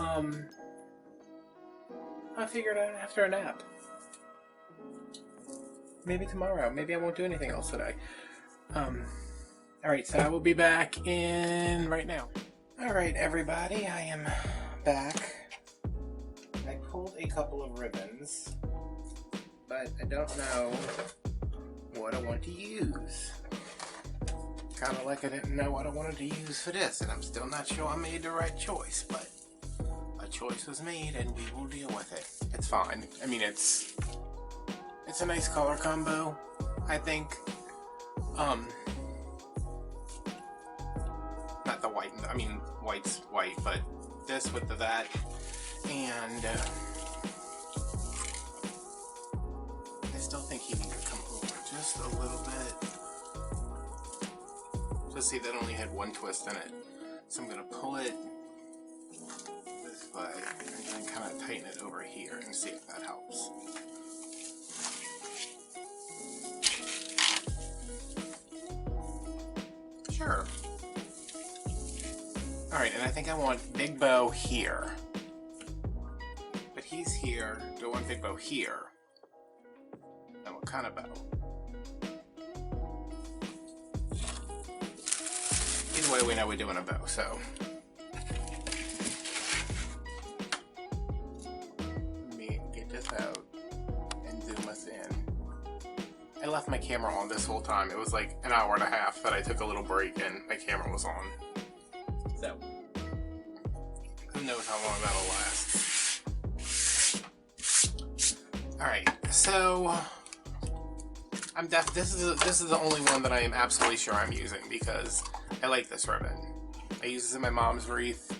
I'll figure it out after a nap. Maybe tomorrow. Maybe I won't do anything else today. Alright, so I will be back in right now. Alright, everybody, I am back. I pulled a couple of ribbons, but I don't know what I want to use. Kind of like I didn't know what I wanted to use for this, and I'm still not sure I made the right choice, but a choice was made and we will deal with it. It's fine. I mean, it's a nice color combo, I think. Not the white, I mean, white's white, but this with the that, and I still think he needs to come over just a little bit. Just see, that only had one twist in it, so I'm gonna pull it this way and then kind of tighten it over here and see if that helps. Sure. Alright, and I think I want Big Bow here. But he's here. Do I want Big Bow here? And what kind of bow? Either way, we know we're doing a bow, so. Let me get this out and zoom us in. I left my camera on this whole time. It was like an hour and a half that I took a little break and my camera was on. So, who knows how long that'll last. Alright, so this is the only one that I am absolutely sure I'm using because I like this ribbon. I use this in my mom's wreath.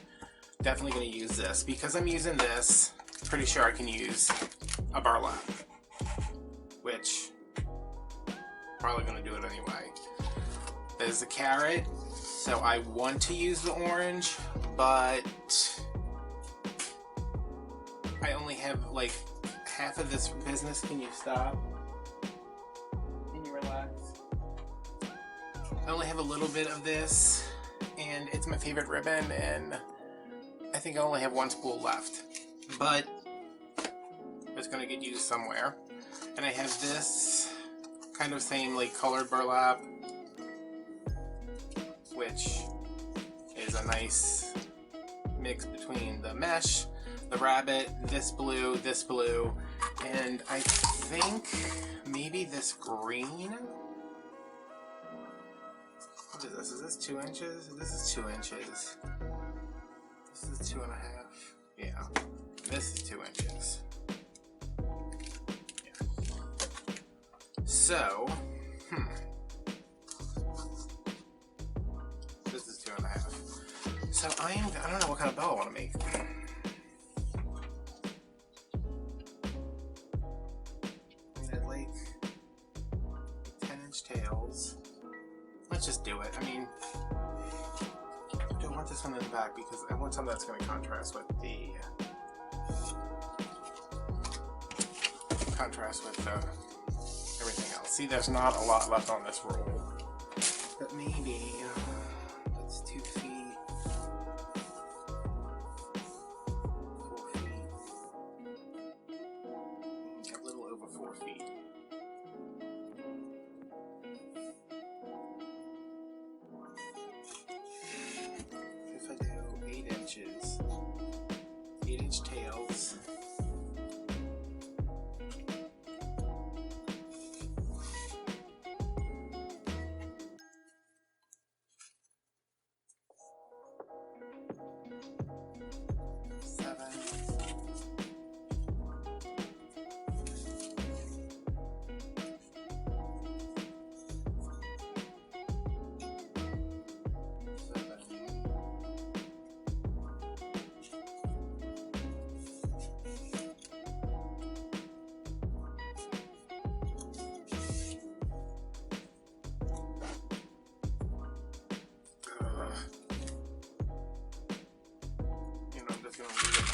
Definitely going to use this. Because I'm using this, pretty sure I can use a burlap. Which, probably going to do it anyway. There's the carrot. So I want to use the orange, but I only have like half of this business. Can you stop? Can you relax? I only have a little bit of this, and it's my favorite ribbon, and I think I only have one spool left, but it's going to get used somewhere. And I have this kind of same like colored burlap, which is a nice mix between the mesh, the rabbit, this blue, and I think maybe this green. What is this? Is this 2 inches? This is 2 inches. This is 2.5. Yeah. This is 2 inches. Yeah. So, this is 2.5. So I don't know what kind of bow I want to make. I'd like 10-inch tails. Let's just do it. I mean, I don't want this one in the back because I want something that's going to contrast with everything else. See, there's not a lot left on this roll, but maybe that's 2 feet, 4 feet, a little over 4 feet. If I do 8 inches, 8-inch tails.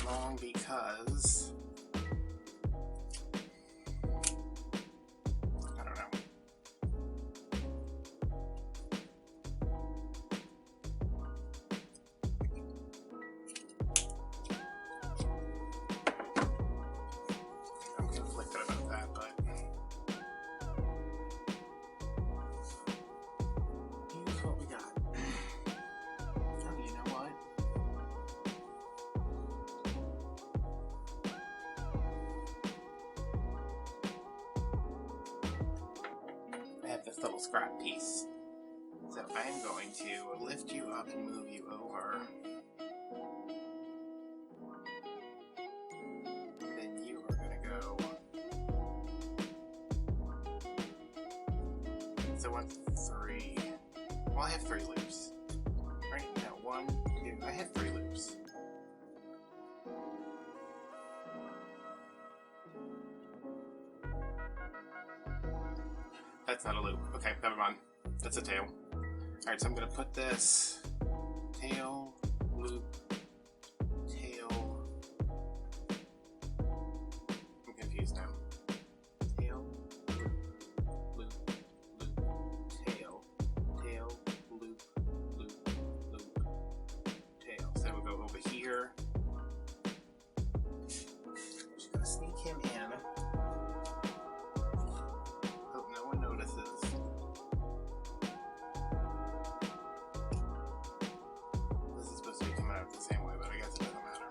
long because I don't know. I'm conflicted about that, but here's what we got. Oh, you know what? I have this little scrap piece. So I am going to lift you up and move you over. Then you are going to go. So 1, 3. Well, I have 3 loops. Right? No, 1, 2. I have 3 loops. That's not a loop. Okay, never mind. That's a tail. Alright, so I'm going to put this tail, loop, tail. I'm confused now. Tail, loop, loop, loop, tail, tail, loop, loop, loop, tail. So we'll go over here. Just going to sneak him in. Hope no one notices. The same way, but I guess it doesn't matter.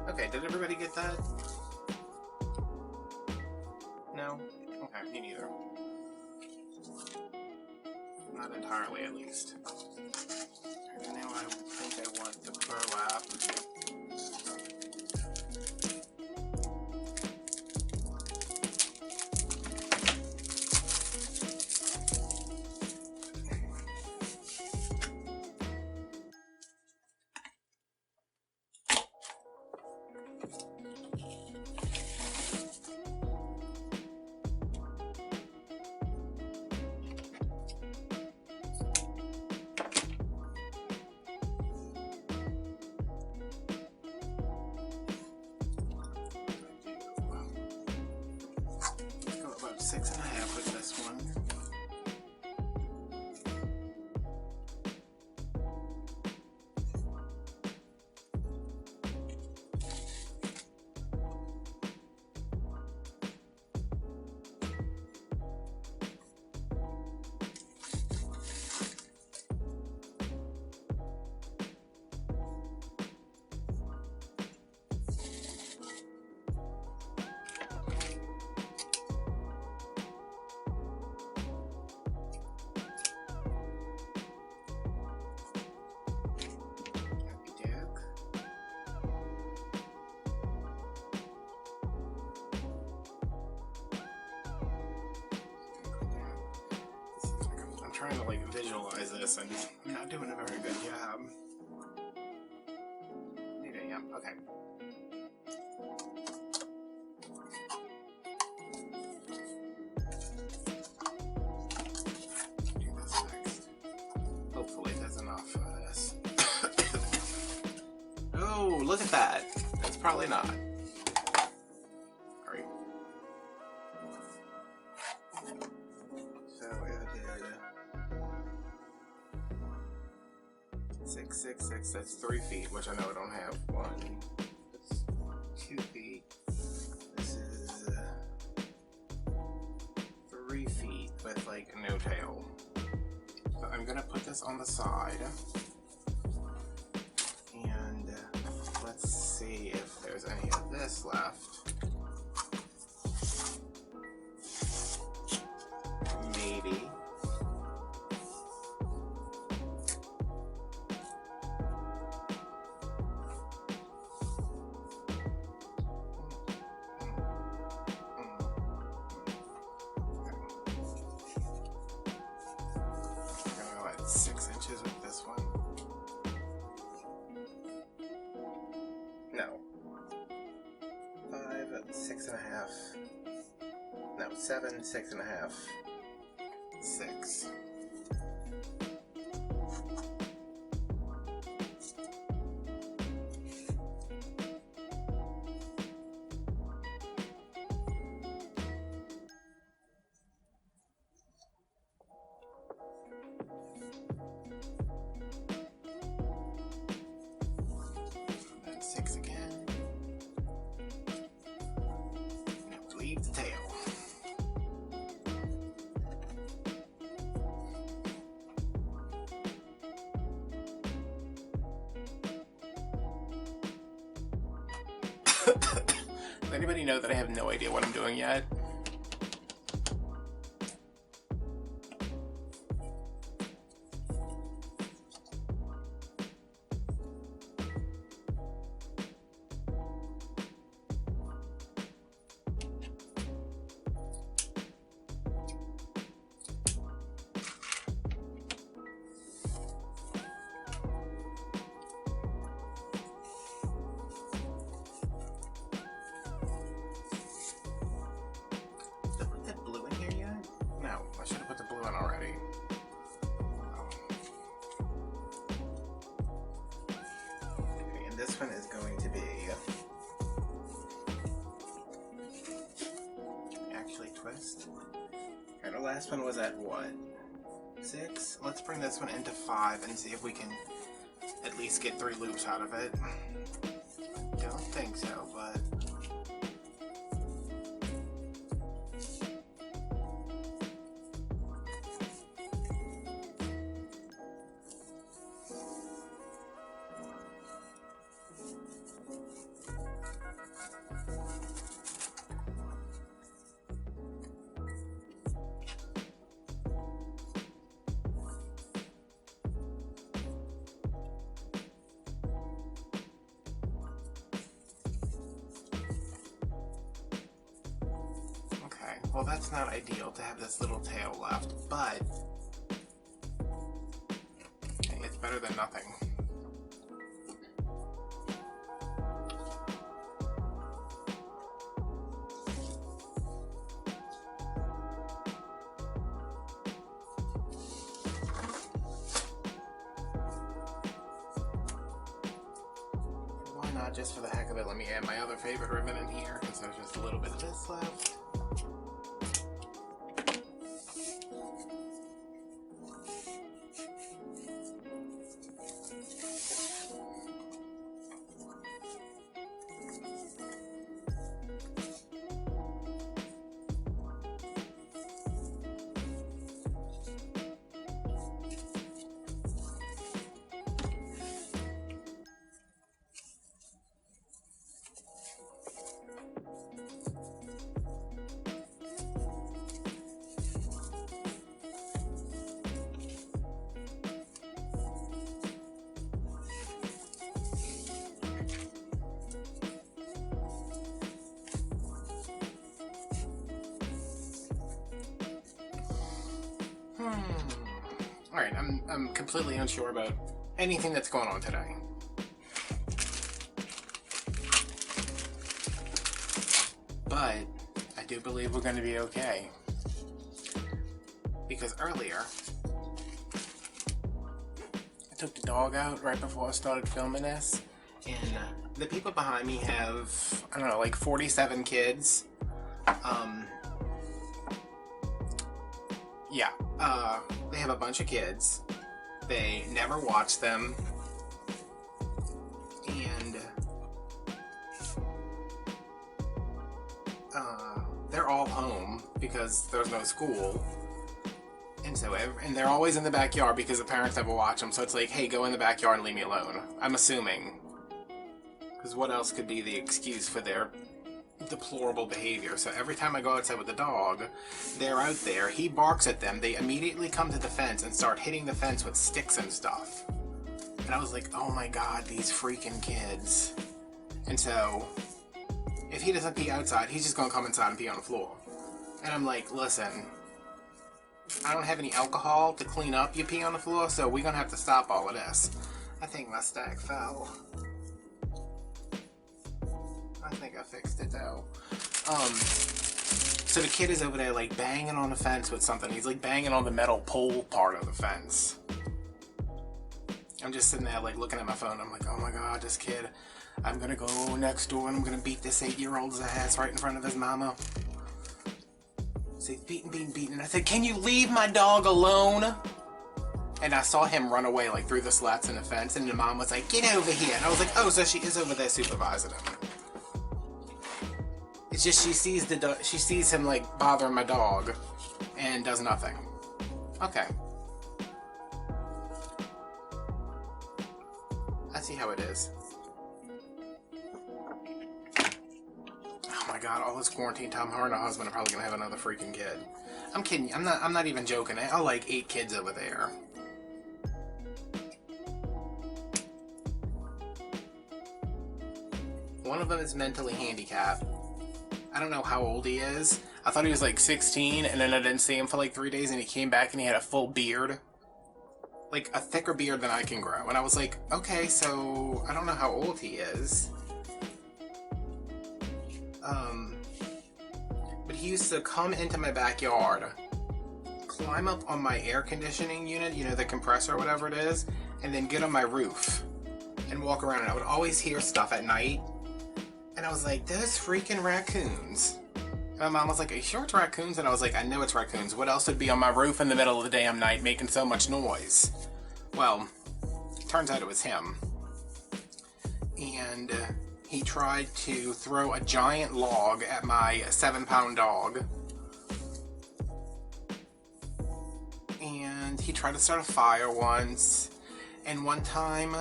Okay, did everybody get that? No? Okay, me neither. Not entirely, at least. And now I think I want to burlap. Let's go about 6.5 with this one. Trying to like visualize this and I'm not doing a very good job. Maybe I am. Okay. Do this next. Hopefully there's enough of this. Oh, look at that. That's probably not. Alright. So I did 6, 6, 6, that's 3 feet, which I know I don't have. 1, that's 2 feet. This is 3 feet with like no tail. So I'm gonna put this on the side. And let's see if there's any of this left. Maybe. I'm gonna go at 6 inches with this one. No. 5, 6.5. No, 7, 6.5. 6. Does anybody know that I have no idea what I'm doing yet? Already. Okay, and this one is going to be actually twist. Okay, the last one was at what? 6? Let's bring this one into 5 and see if we can at least get 3 loops out of it. I don't think so, but well, that's not ideal to have this little tail left, but hey, it's better than nothing. Why not, just for the heck of it, let me add my other favorite ribbon in here, because there's just a little bit of this left. Alright, I'm completely unsure about anything that's going on today. But I do believe we're going to be okay. Because earlier, I took the dog out right before I started filming this, and the people behind me have, I don't know, like 47 kids. They have a bunch of kids. They never watch them. And they're all home because there's no school. And so, and they're always in the backyard because the parents never watch them. So it's like, hey, go in the backyard and leave me alone. I'm assuming. Because what else could be the excuse for their deplorable behavior? So every time I go outside with the dog, they're out there, he barks at them, they immediately come to the fence and start hitting the fence with sticks and stuff. And I was like, oh my god, these freaking kids. And so, if he doesn't pee outside, he's just gonna come inside and pee on the floor. And I'm like, listen, I don't have any alcohol to clean up your pee on the floor, so we're gonna have to stop all of this. I think my stack fell. I think I fixed it though. So the kid is over there like banging on the fence with something. He's like banging on the metal pole part of the fence. I'm just sitting there like looking at my phone. I'm like, oh my god, this kid. I'm gonna go next door and I'm gonna beat this 8-year-old's ass right in front of his mama. So he's beating. And I said, can you leave my dog alone? And I saw him run away like through the slats in the fence, and the mom was like, get over here. And I was like, oh, so she is over there supervising him. It's just she sees him like bothering my dog and does nothing. Okay. I see how it is. god, all this quarantine time, her and her husband are probably gonna have another freaking kid. I'm kidding. I'm not even joking. I like 8 kids over there. One of them is mentally handicapped. I don't know how old he is. I thought he was like 16, and then I didn't see him for like 3 days, and he came back and he had a full beard. Like, a thicker beard than I can grow. And I was like, okay, so I don't know how old he is. But he used to come into my backyard, climb up on my air conditioning unit, you know, the compressor or whatever it is, and then get on my roof and walk around. And I would always hear stuff at night. And I was like, those freaking raccoons. And my mom was like, are you sure it's raccoons? And I was like, I know it's raccoons. What else would be on my roof in the middle of the damn night making so much noise? Well, turns out it was him. And he tried to throw a giant log at my 7-pound dog. And he tried to start a fire once. And one time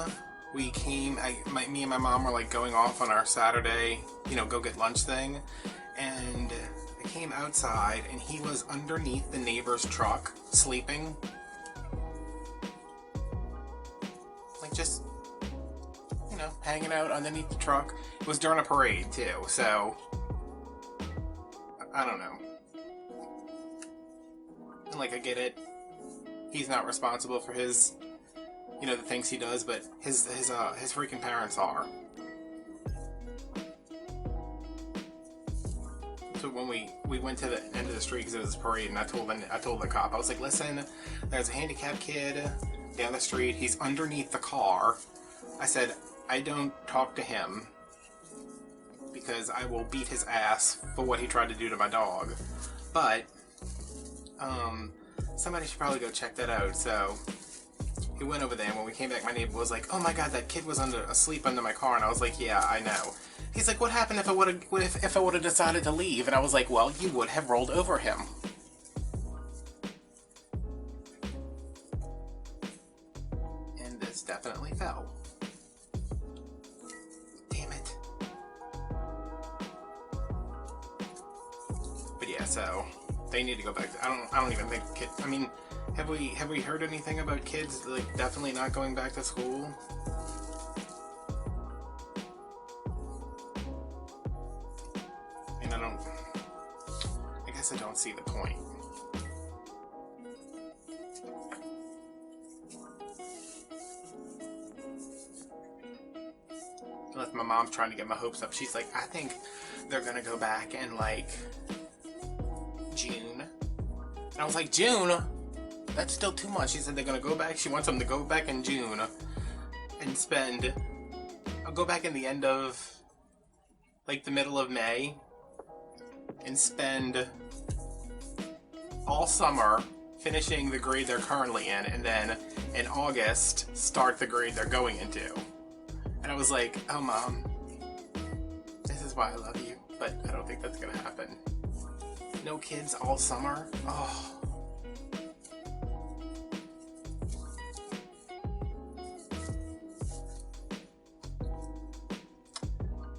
we came, me and my mom were like going off on our Saturday, you know, go get lunch thing. And I came outside and he was underneath the neighbor's truck sleeping. Like just, you know, hanging out underneath the truck. It was during a parade too, so I don't know. And like, I get it. He's not responsible for his, you know, the things he does, but his freaking parents are. So when we went to the end of the street because it was a parade, and I told the cop, I was like, listen, there's a handicapped kid down the street. He's underneath the car. I said, I don't talk to him because I will beat his ass for what he tried to do to my dog. But somebody should probably go check that out. So he went over there, and when we came back, my neighbor was like, oh my god, that kid was asleep under my car. And I was like, yeah, I know. He's like, what happened if I would have decided to leave? And I was like, well, you would have rolled over him. And this definitely fell. Damn it. But yeah, so they need to go back. I don't even think kids. I mean, have we heard anything about kids like definitely not going back to school? I don't see the point. Unless my mom's trying to get my hopes up. She's like, I think they're gonna go back in like June. And I was like, June? That's still too much. She said they're gonna go back. She wants them to go back in June and spend. I'll go back in the end of like the middle of May and spend all summer finishing the grade they're currently in, and then in August start the grade they're going into. And I was like, oh mom, this is why I love you, but I don't think that's gonna happen. No kids all summer? Oh.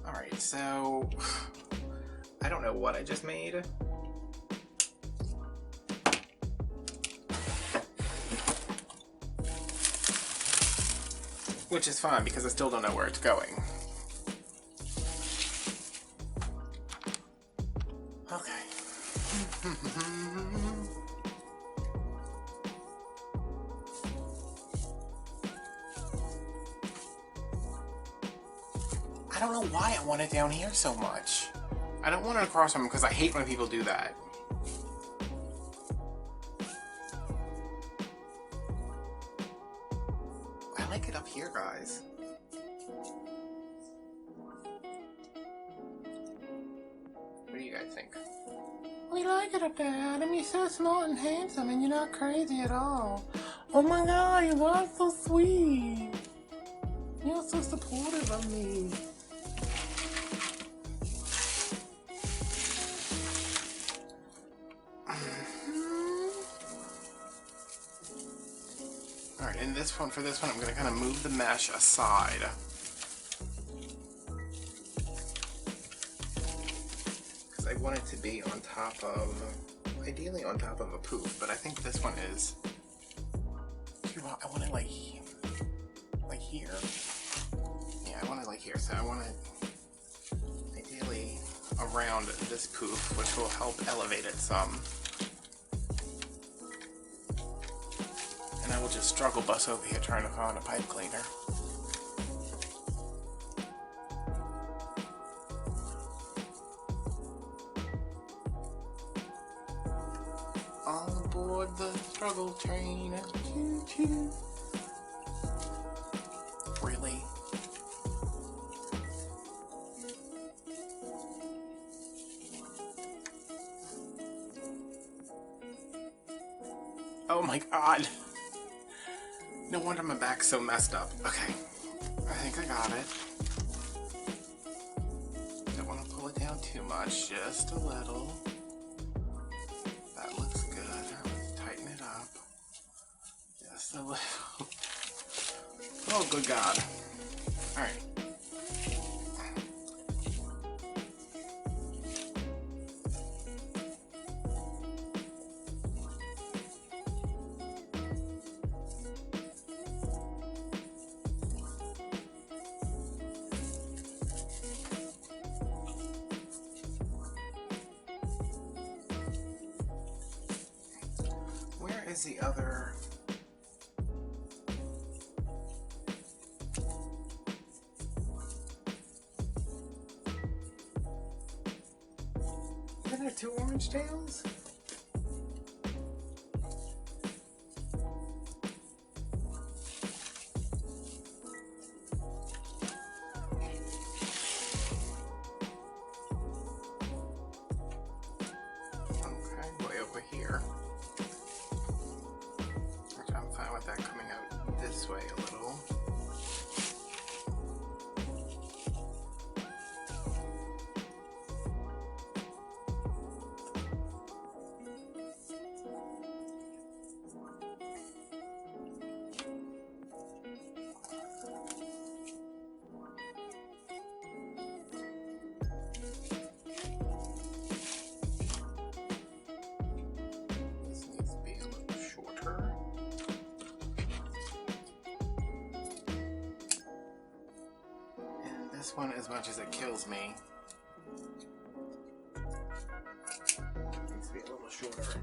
Alright, so I don't know what I just made. Which is fine, because I still don't know where it's going. Okay. I don't know why I want it down here so much. I don't want it across from them because I hate when people do that. I like it up here, guys. What do you guys think? We like it up there, Adam. You're so smart and handsome, and you're not crazy at all. Oh my god, you are so sweet. You're so supportive of me. Alright, and for this one, I'm going to kind of move the mesh aside. want it to be on top of, ideally on top of a poof, but I think this one is, I want it like here. Yeah, I want it like here, so I want it ideally around this poof, which will help elevate it some. And I will just struggle bus over here trying to find a pipe cleaner. All aboard the struggle train. Choo choo. Really? Oh my god. No wonder my back's so messed up. Okay. I think I got it. Don't want to pull it down too much. Just a little. That looks good. Let's tighten it up. Just a little. Oh, good God. Alright. Where is the other? Isn't there 2 orange tails? Okay, way over here. Which I'm fine with that coming out this way a little. This one, as much as it kills me, needs to be a little shorter.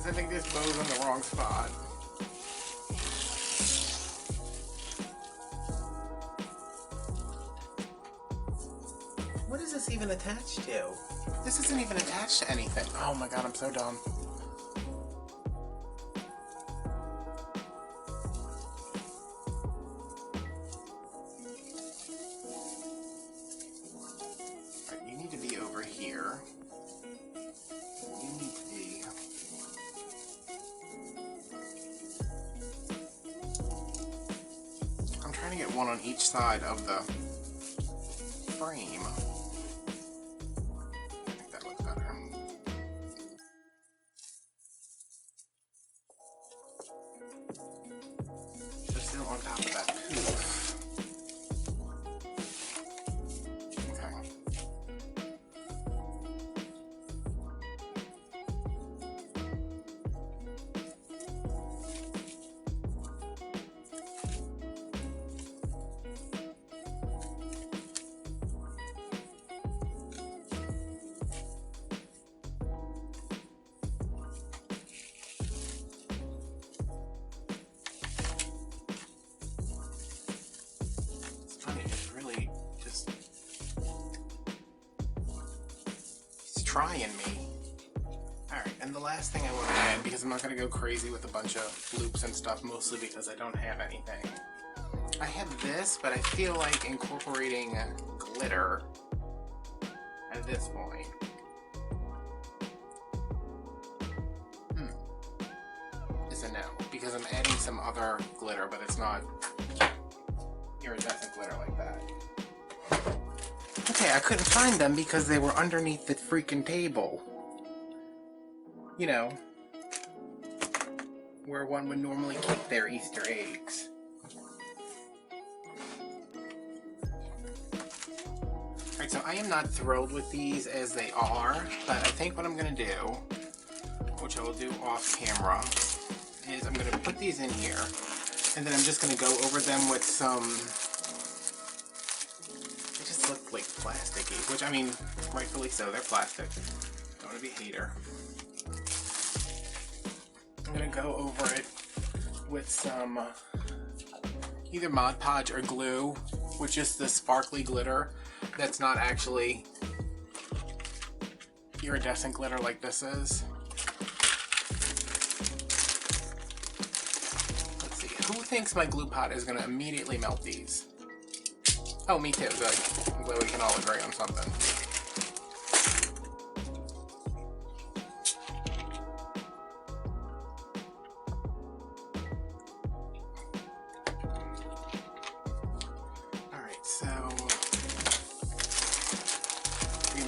I think this bow's in the wrong spot. What is this even attached to? This isn't even attached to anything. Oh my god, I'm so dumb. Alright, you need to be over here. You need to be... I'm trying to get one on each side of the frame. I think that looks better. Just still on top of that poof. Okay. Trying me. Alright, and the last thing I want to add, because I'm not going to go crazy with a bunch of loops and stuff, mostly because I don't have anything. I have this, but I feel like incorporating glitter at this point. because I'm adding some other glitter, but it's not iridescent glitter like that. Okay, I couldn't find them because they were underneath the freaking table. You know, where one would normally keep their Easter eggs. Alright, so I am not thrilled with these as they are, but I think what I'm going to do, which I will do off camera, is I'm going to put these in here, and then I'm just going to go over them with some, they just look like plasticky, which I mean, rightfully so, they're plastic. Don't want to be a hater. I'm going to go over it with some either Mod Podge or glue, with just the sparkly glitter that's not actually iridescent glitter like this is. Let's see, who thinks my glue pot is going to immediately melt these? Oh, me too, good. I'm glad we can all agree on something.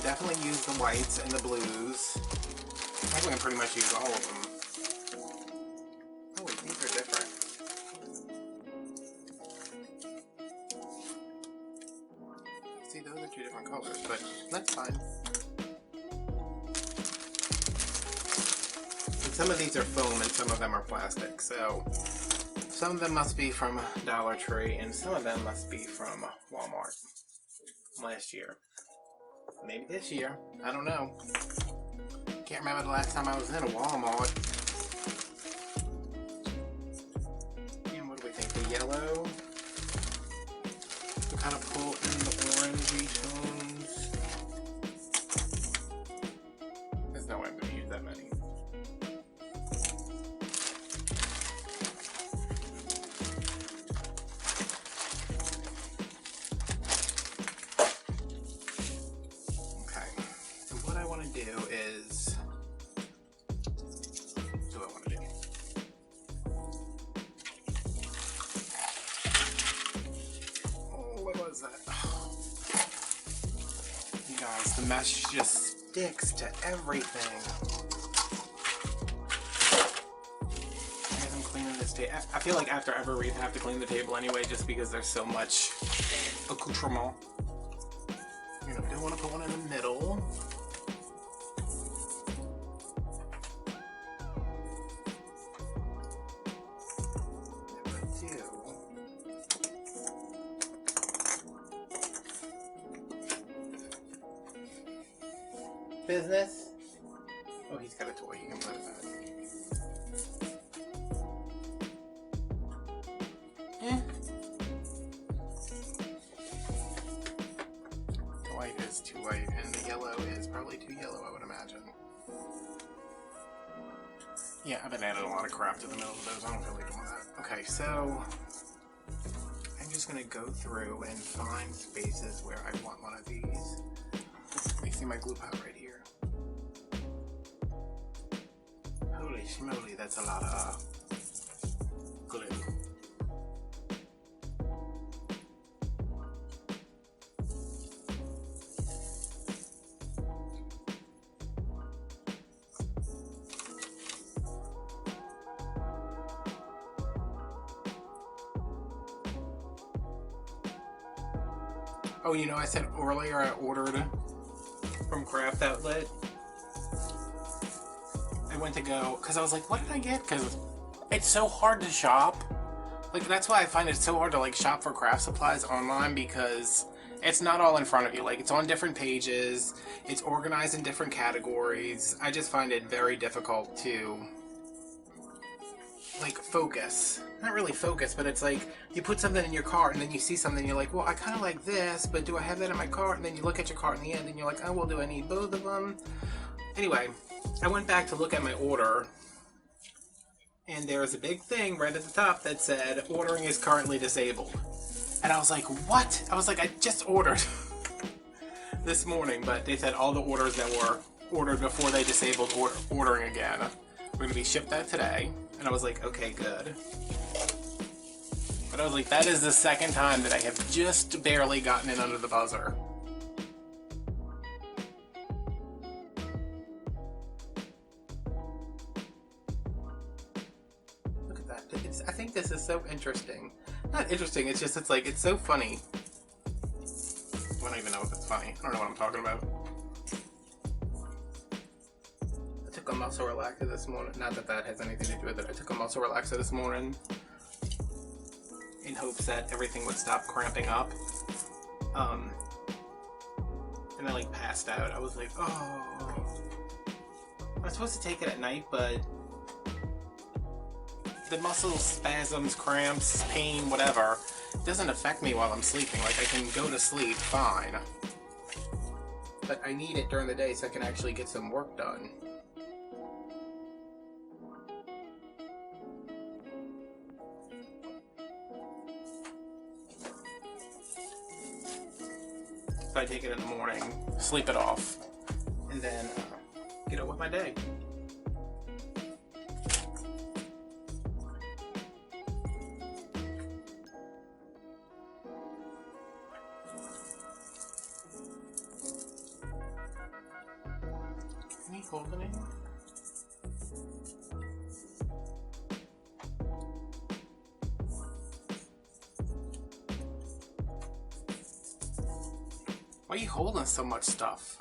Definitely use the whites and the blues. I think we can pretty much use all of them. Oh wait, these are different. See, those are two different colors, but that's fine. And some of these are foam and some of them are plastic, so some of them must be from Dollar Tree and some of them must be from Walmart last year. Maybe this year. I don't know. Can't remember the last time I was in a Walmart. And what do we think? The yellow? We kind of pull in the orangey tones. There's no way I'm going to use that many. The mesh just sticks to everything. As I'm cleaning this table, I feel like after every Wreath I have to clean the table anyway, just because there's so much accoutrement. You know, don't want to put one in the middle. Business. Oh, he's got a toy. He can play with that. The white is too white, and the yellow is probably too yellow, I would imagine. Yeah, I've been adding a lot of crap to the middle of those. I don't feel like doing that. Okay, so I'm just going to go through and find spaces where I want one of these. Let me see my glue pot right here. Holy schmoly, that's a lot of glue. Oh, you know, I said earlier I ordered from Craft Outlet. I went to go, because I was like, what did I get? Because it's so hard to shop. Like, that's why I find it so hard to, like, shop for craft supplies online, because it's not all in front of you. Like, it's on different pages. It's organized in different categories. I just find it very difficult to, like, focus. Not really focus, but it's like, you put something in your cart, and then you see something, and you're like, well, I kind of like this, but do I have that in my cart? And then you look at your cart in the end, and you're like, oh, well, do I need both of them? Anyway, I went back to look at my order, and there was a big thing right at the top that said, ordering is currently disabled. And I was like, what? I was like, I just ordered this morning, but they said all the orders that were ordered before they disabled ordering again. We're going to be shipped that today. I And I was like, okay, good. But I was like, that is the second time that I have just barely gotten it under the buzzer. Look at that. I think this is so interesting. Not interesting, it's just, it's so funny. I don't even know if it's funny. I don't know what I'm talking about. I took a muscle relaxer this morning. Not that that has anything to do with it. I took a muscle relaxer this morning in hopes that everything would stop cramping up. And I like passed out. I was like, oh. I was supposed to take it at night, but the muscle spasms, cramps, pain, whatever, doesn't affect me while I'm sleeping. Like, I can go to sleep fine. But I need it during the day so I can actually get some work done. So I take it in the morning, sleep it off, and then get on with my day. Can you hold it in? Why are you holding so much stuff?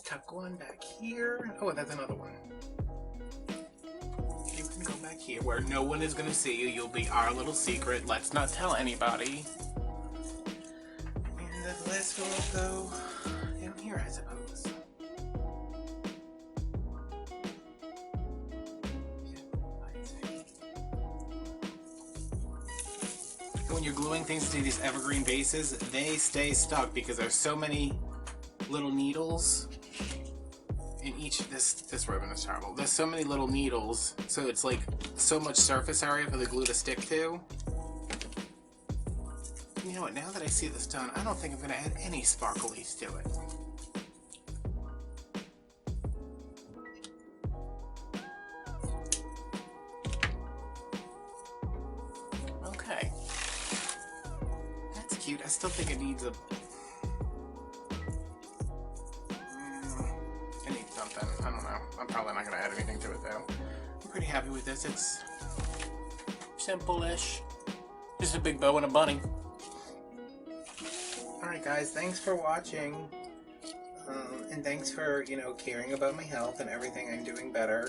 Tuck one back here. Oh, that's another one. You can go back here where no one is going to see you. You'll be our little secret. Let's not tell anybody. And the list will go down here, I suppose. When you're gluing things to these evergreen vases, they stay stuck because there's so many little needles in each. This ribbon is terrible. There's so many little needles, so it's like so much surface area for the glue to stick to. You know what, now that I see this done, I don't think I'm going to add any sparklies to it. Okay. That's cute. I still think it needs a... it needs something. I don't know. I'm probably not going to add anything to it though. I'm pretty happy with this. It's simple-ish. Just a big bow and a bunny. Alright guys, thanks for watching. And thanks for, you know, caring about my health and everything. I'm doing better.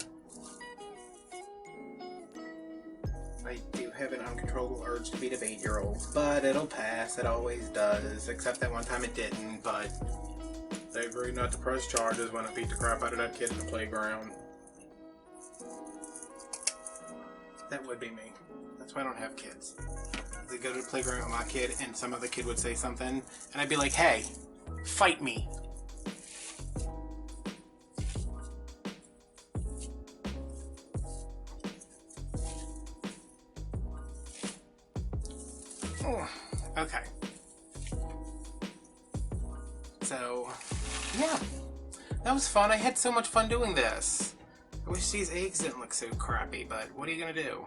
I do have an uncontrollable urge to beat up 8-year-olds, but it'll pass. It always does. Except that one time it didn't, but they agreed not to press charges when I beat the crap out of that kid in the playground. That would be me. That's why I don't have kids. I'd go to the playground with my kid and some other kid would say something, and I'd be like, hey, fight me. Oh, okay. So, yeah. That was fun. I had so much fun doing this. I wish these eggs didn't look so crappy, but what are you gonna do?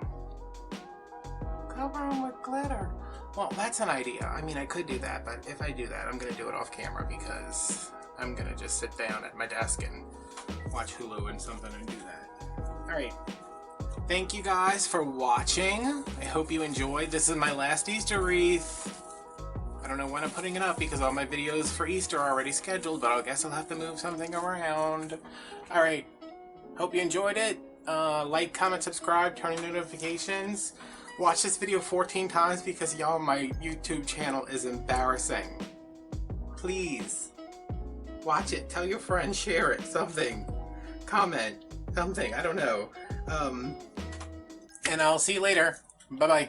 Cover them with glitter. Well, that's an idea. I mean, I could do that, but if I do that, I'm gonna do it off camera because I'm gonna just sit down at my desk and watch Hulu and something and do that. Alright. Thank you guys for watching. I hope you enjoyed. This is my last Easter wreath. I don't know when I'm putting it up because all my videos for Easter are already scheduled, but I guess I'll have to move something around. Alright, hope you enjoyed it. Like, comment, subscribe, turn on notifications. Watch this video 14 times because y'all, my YouTube channel is embarrassing. Please, watch it, tell your friends, share it, something. Comment, something, I don't know. And I'll see you later. Bye-bye.